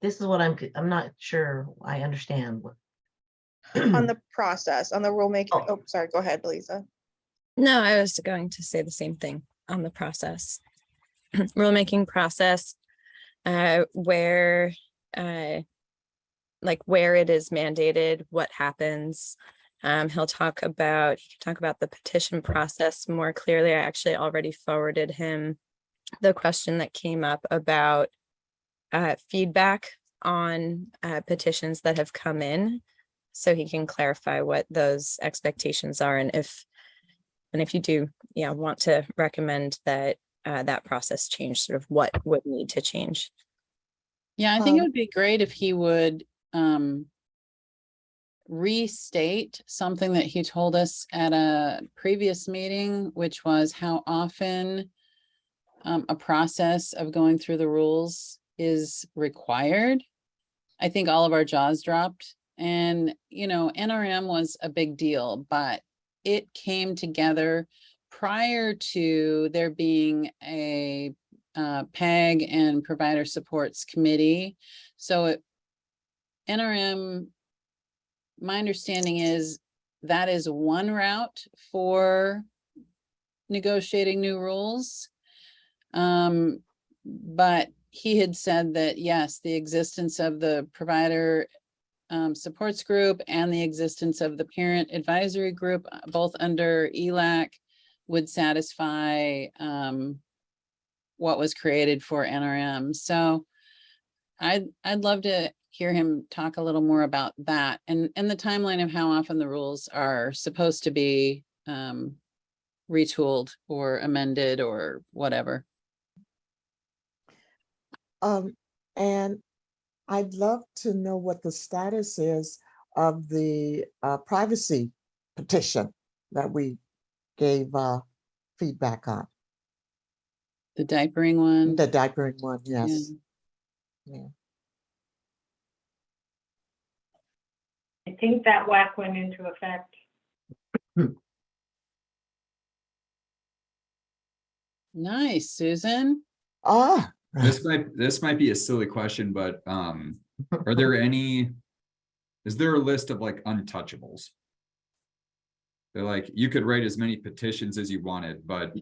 this is what I'm not sure I understand. On the process, on the rulemaking. Oh, sorry, go ahead, Lisa. No, I was going to say the same thing on the process. Rulemaking process, where it is mandated, what happens. He'll talk about the petition process more clearly. I actually already forwarded him the question that came up about feedback on petitions that have come in, so he can clarify what those expectations are, and if you do want to recommend that that process change, sort of what would need to change. Yeah, I think it would be great if he would restate something that he told us at a previous meeting, which was how often a process of going through the rules is required. I think all of our jaws dropped, and NRM was a big deal, but it came together prior to there being a PAG and provider supports committee. So NRM, my understanding is that is one route for negotiating new rules. But he had said that, yes, the existence of the provider supports group and the existence of the parent advisory group, both under ELAC, would satisfy what was created for NRM. So I'd love to hear him talk a little more about that and the timeline of how often the rules are supposed to be retooled or amended or whatever. And I'd love to know what the status is of the privacy petition that we gave feedback on. The diapering one? The diapering one, yes. Yeah. I think that WAC went into effect. Nice, Susan. This might be a silly question, but are there is there a list of like untouchables? They're like, you could write as many petitions as you wanted, but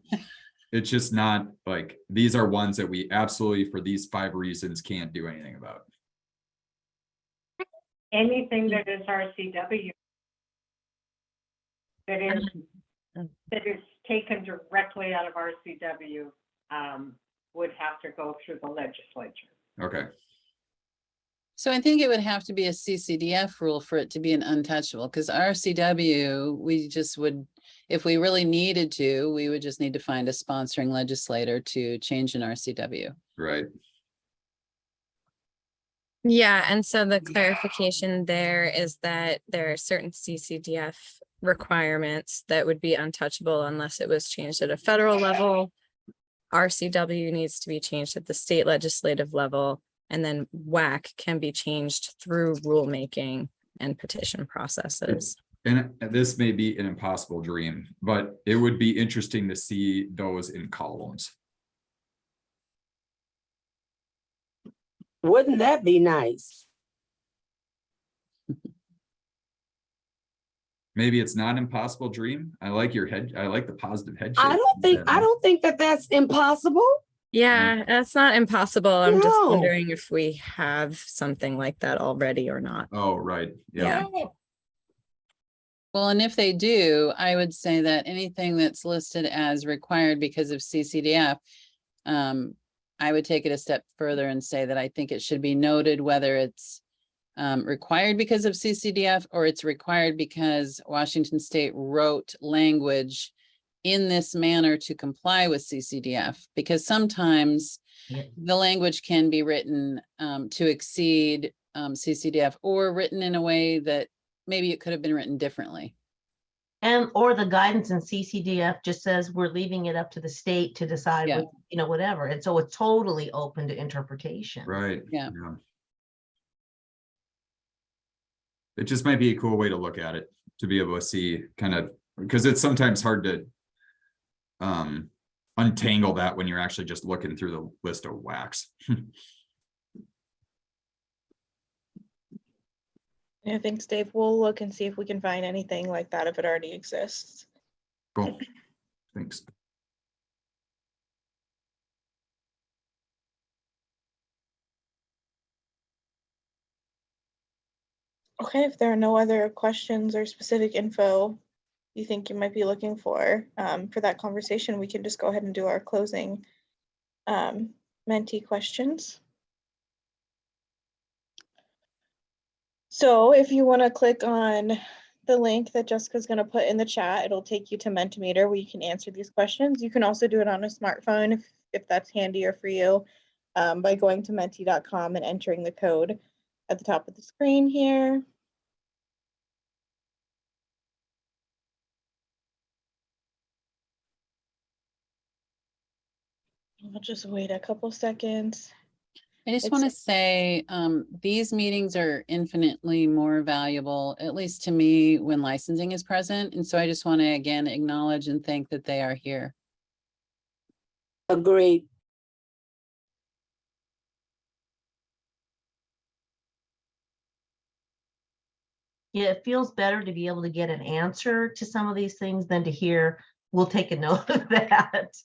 it's just not like, these are ones that we absolutely, for these 5 reasons, can't do anything about. Anything that is RCW that is taken directly out of RCW would have to go through the legislature. Okay. So I think it would have to be a CCDF rule for it to be an untouchable, because RCW, we just would, if we really needed to, we would just need to find a sponsoring legislator to change an RCW. Right. Yeah, and so the clarification there is that there are certain CCDF requirements that would be untouchable unless it was changed at a federal level. RCW needs to be changed at the state legislative level, and then WAC can be changed through rulemaking and petition processes. And this may be an impossible dream, but it would be interesting to see those in columns. Wouldn't that be nice? Maybe it's not an impossible dream. I like your head. I like the positive head shape. I don't think that that's impossible. Yeah, that's not impossible. I'm just No. wondering if we have something like that already or not. Oh, right. Yeah. Well, and if they do, I would say that anything that's listed as required because of CCDF, I would take it a step further and say that I think it should be noted whether it's required because of CCDF or it's required because Washington State wrote language in this manner to comply with CCDF, because sometimes the language can be written to exceed CCDF or written in a way that maybe it could have been written differently. And or the guidance in CCDF just says we're leaving it up to the state to decide, Yeah. what, whatever. And so it's totally open to interpretation. Right. Yeah. It just might be a cool way to look at it, to be able to see kind of, because it's sometimes hard to untangle that when you're actually just looking through the list of WACs. Yeah, thanks, Dave. We'll look and see if we can find anything like that if it already exists. Cool. Thanks. Okay, if there are no other questions or specific info you think you might be looking for that conversation, we can just go ahead and do our closing Mentee questions. So if you want to click on the link that Jessica's going to put in the chat, it'll take you to Mentimeter where you can answer these questions. You can also do it on a smartphone if that's handier for you by going to mentee.com and entering the code at the top of the screen here. I'll just wait a couple seconds. I just want to say these meetings are infinitely more valuable, at least to me, when licensing is present. And so I just want to again acknowledge and thank that they are here. Agreed. Yeah, it feels better to be able to get an answer to some of these things than to hear, we'll take a note of that.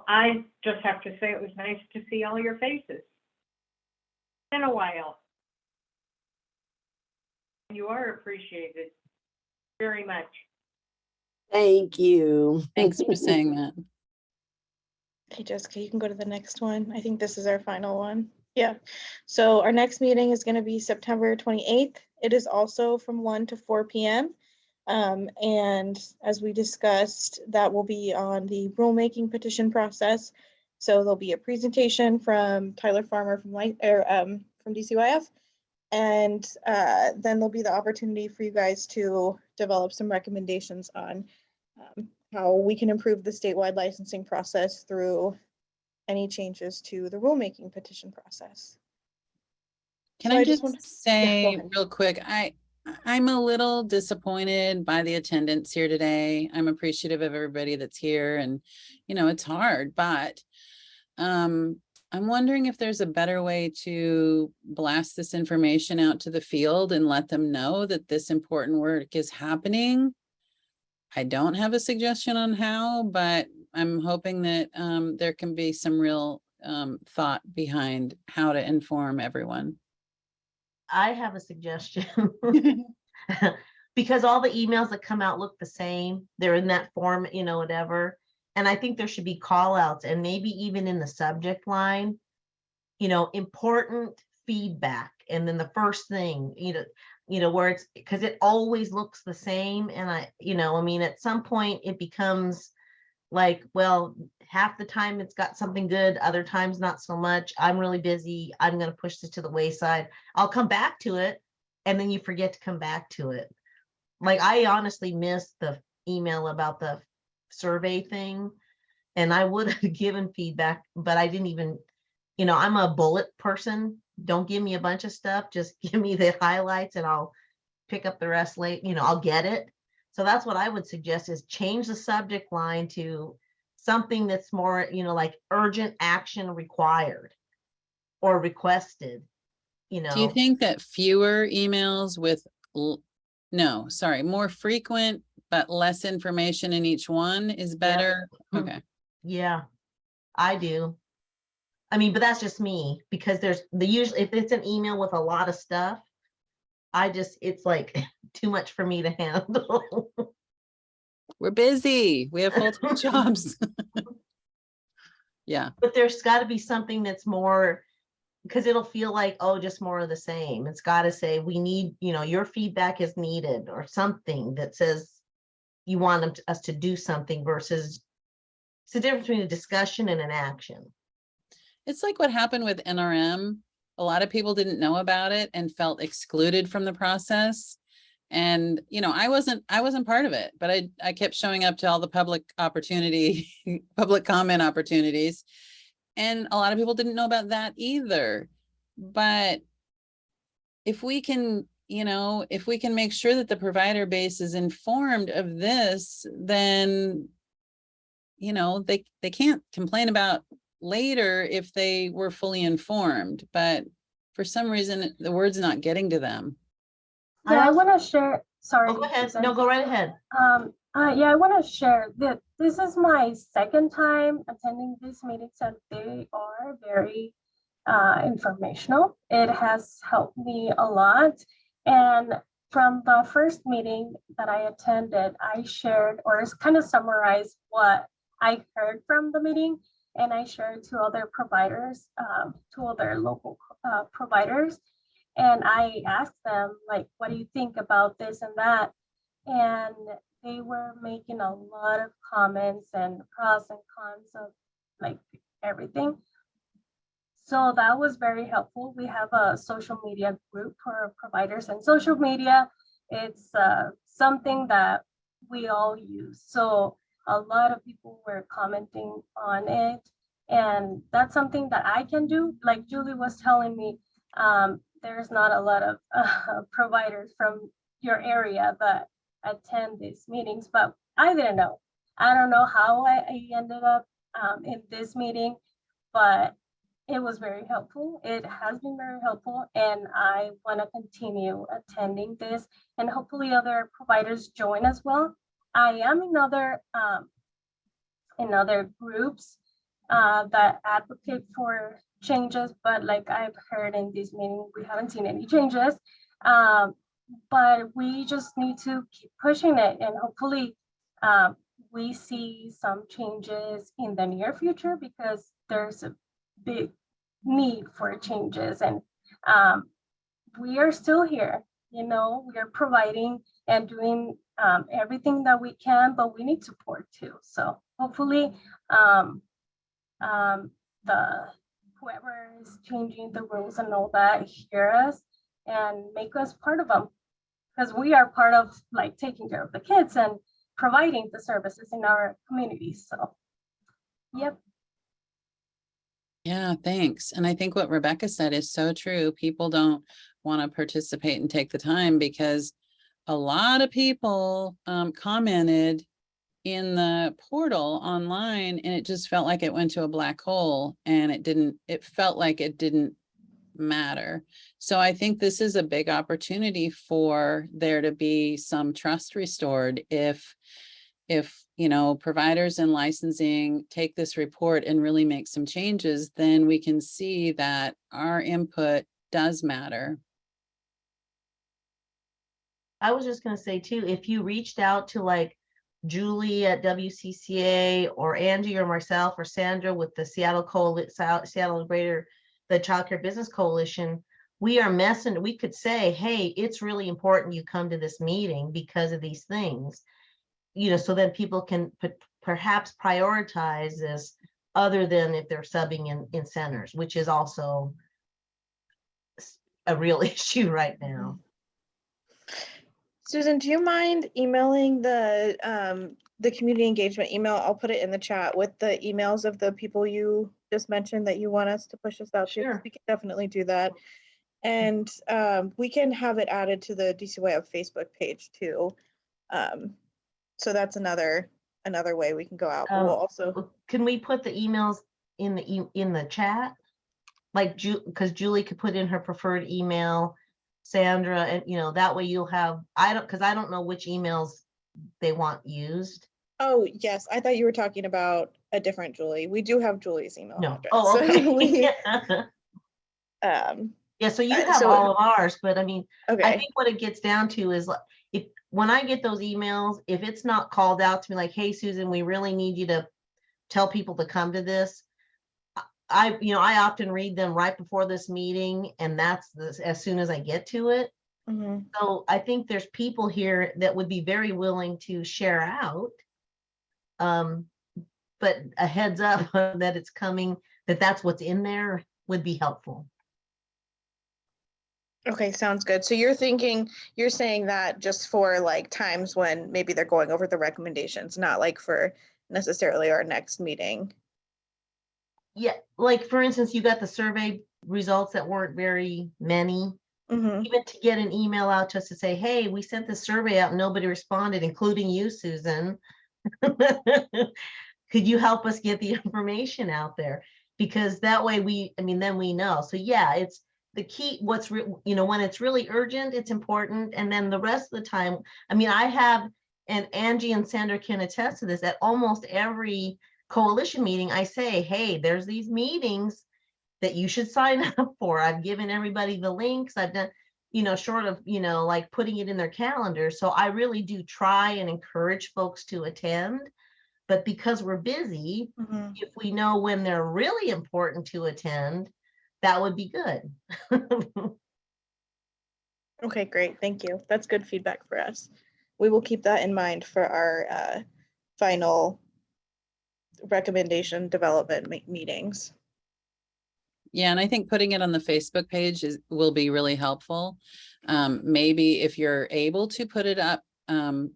Well, I just have to say it was nice to see all your faces. It's been a while. You are appreciated very much. Thank you. Thanks for saying that. Hey, Jessica, you can go to the next one. I think this is our final one. Yeah. So our next meeting is going to be September 28th. It is also from 1 to 4 p.m. And as we discussed, that will be on the rulemaking petition process. So there'll be a presentation from Tyler Farmer from DCYF. And then there'll be the opportunity for you guys to develop some recommendations on how we can improve the statewide licensing process through any changes to the rulemaking petition process. Can So I I just just want- say ahead. real quick, I'm a little disappointed by the attendance here today. I'm appreciative of everybody that's here, and it's hard, but I'm wondering if there's a better way to blast this information out to the field and let them know that this important work is happening. I don't have a suggestion on how, but I'm hoping that there can be some real thought behind how to inform everyone. I have a suggestion. Because all the emails that come out look the same. They're in that form, whatever. And I think there should be call outs, and maybe even in the subject line, important feedback. And then the first thing, where it's, because it always looks the same. And at some point it becomes like, well, half the time it's got something good, other times not so much. I'm really busy. I'm going to push this to the wayside. I'll come back to it. And then you forget to come back to it. Like, I honestly missed the email about the survey thing, and I would have given feedback, but I didn't even, I'm a bullet person. Don't give me a bunch of stuff. Just give me the highlights and I'll pick up the rest late. I'll get it. So that's what I would suggest, is change the subject line to something that's more, like urgent action required or requested. Do you think that fewer emails with, more frequent but less information in each one is better? Okay. Yeah, I do. But that's just me, because usually if it's an email with a lot of stuff, it's like too much for me to handle. We're busy. We have full-time jobs. Yeah. But there's got to be something that's more, because it'll feel like, oh, just more of the same. It's got to say, we need, your feedback is needed, or something that says you want us to do something, versus it's the difference between a discussion and an action. It's like what happened with NRM. A lot of people didn't know about it and felt excluded from the process. And, I wasn't part of it, but I kept showing up to all the public comment opportunities. And a lot of people didn't know about that either. But if we can, make sure that the provider base is informed of this, then, they can't complain about later if they were fully informed. But for some reason, the word's not getting to them. Yeah, I want to share. Sorry. Oh, go ahead. Susan. No, go right ahead. Yeah, I want to share that this is my second time attending these meetings, and they are very informational. It has helped me a lot. And from the first meeting that I attended, I shared, or kind of summarized what I heard from the meeting, and I shared to other providers, to other local providers. And I asked them, like, what do you think about this and that? And they were making a lot of comments and pros and cons of like everything. So that was very helpful. We have a social media group for providers, and social media, it's something that we all use. So a lot of people were commenting on it, and that's something that I can do. Like Julie was telling me, there's not a lot of providers from your area that attend these meetings, but I didn't know. I don't know how I ended up in this meeting, but it was very helpful. It has been very helpful, and I want to continue attending this, and hopefully other providers join as well. I am in other groups that advocate for changes, but like I've heard in this meeting, we haven't seen any changes. But we just need to keep pushing it, and hopefully we see some changes in the near future, because there's a big need for changes. And we are still here, we are providing and doing everything that we can, but we need support too. So hopefully the whoever is changing the rules and all that hear us and make us part of them, because we are part of like taking care of the kids and providing the services in our communities. So yep. Yeah, thanks. And I think what Rebecca said is so true. People don't want to participate and take the time because a lot of people commented in the portal online, and it just felt like it went to a black hole, and it felt like it didn't matter. So I think this is a big opportunity for there to be some trust restored. If providers and licensing take this report and really make some changes, then we can see that our input does matter. I was just going to say too, if you reached out to like Julie at WCCA or Angie or myself or Sandra with the Seattle Greater, the Child Care Business Coalition, we could say, hey, it's really important you come to this meeting because of these things, so then people can perhaps prioritize this other than if they're subbing in centers, which is also a real issue right now. Susan, do you mind emailing the community engagement email? I'll put it in the chat with the emails of the people you just mentioned that you want us to push this out to. Sure. We can definitely do that. And we can have it added to the DCYF Facebook page too. So that's another way we can go out. But we'll also, can we put the emails in the chat? Like, because Julie could put in her preferred email, Sandra, and that way you'll have, because I don't know which emails they want used. Oh yes, I thought you were talking about a different Julie. We do have Julie's email address. Oh, okay. So yeah, so you have all of ours, but I mean, okay. I think what it gets down to is when I get those emails, if it's not called out to me like, hey, Susan, we really need you to tell people to come to this, I often read them right before this meeting, and that's as soon as I get to it. Mm-hmm. So I think there's people here that would be very willing to share out. But a heads up that it's coming, that's what's in there would be helpful. Okay, sounds good. So you're saying that just for like times when maybe they're going over the recommendations, not like for necessarily our next meeting. Yeah, like for instance, you got the survey results that weren't very many. Mm-hmm. Even to get an email out to us to say, hey, we sent this survey out and nobody responded, including you, Susan. Could you help us get the information out there? Because that way then we know. So yeah, it's the key. When it's really urgent, it's important. And then the rest of the time, I have, and Angie and Sandra can attest to this, at almost every coalition meeting, I say, hey, there's these meetings that you should sign up for. I've given everybody the links. I've done, short of, like putting it in their calendar. So I really do try and encourage folks to attend. But because we're busy, mm-hmm. if we know when they're really important to attend, that would be good. Okay, great. Thank you. That's good feedback for us. We will keep that in mind for our final recommendation development meetings. Yeah, and I think putting it on the Facebook page will be really helpful. Maybe if you're able to put it up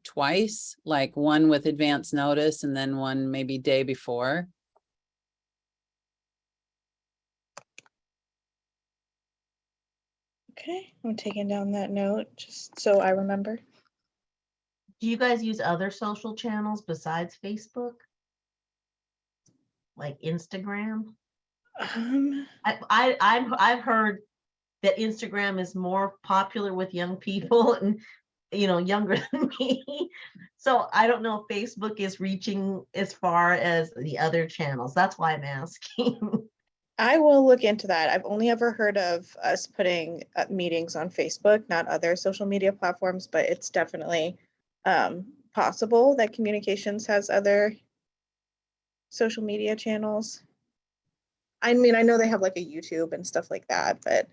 twice, like one with advance notice and then one maybe day before. Okay, I'm taking down that note just so I remember. Do you guys use other social channels besides Facebook? Like Instagram? I've heard that Instagram is more popular with young people, and younger than me. So I don't know if Facebook is reaching as far as the other channels. That's why I'm asking. I will look into that. I've only ever heard of us putting meetings on Facebook, not other social media platforms, but it's definitely possible that communications has other social media channels. I mean, I know they have like a YouTube and stuff like that, but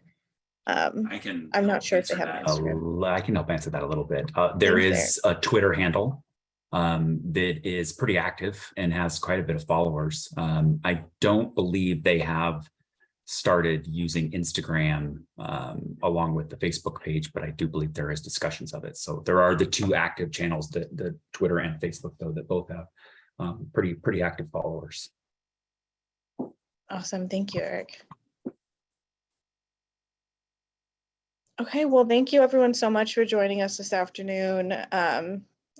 I'm not sure if they have an Instagram. I can help answer that a little bit. There Thanks, is a Twitter handle that is pretty active and has quite a bit of followers. I don't believe they have started using Instagram along with the Facebook page, but I do believe there is discussions of it. So there are the two active channels, the Twitter and Facebook, though, that both have pretty active followers. Awesome. Thank you, Eric. Okay, well, thank you everyone so much for joining us this afternoon.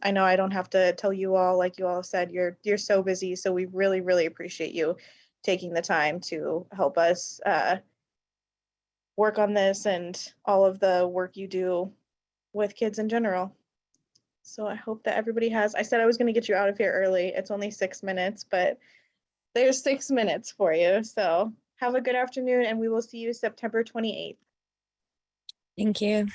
I know I don't have to tell you all, like you all said, you're so busy, so we really, really appreciate you taking the time to help us work on this and all of the work you do with kids in general. So I hope that everybody has, I said I was going to get you out of here early. It's only 6 minutes, but there's 6 minutes for you. So have a good afternoon and we will see you September 28th. Thank you.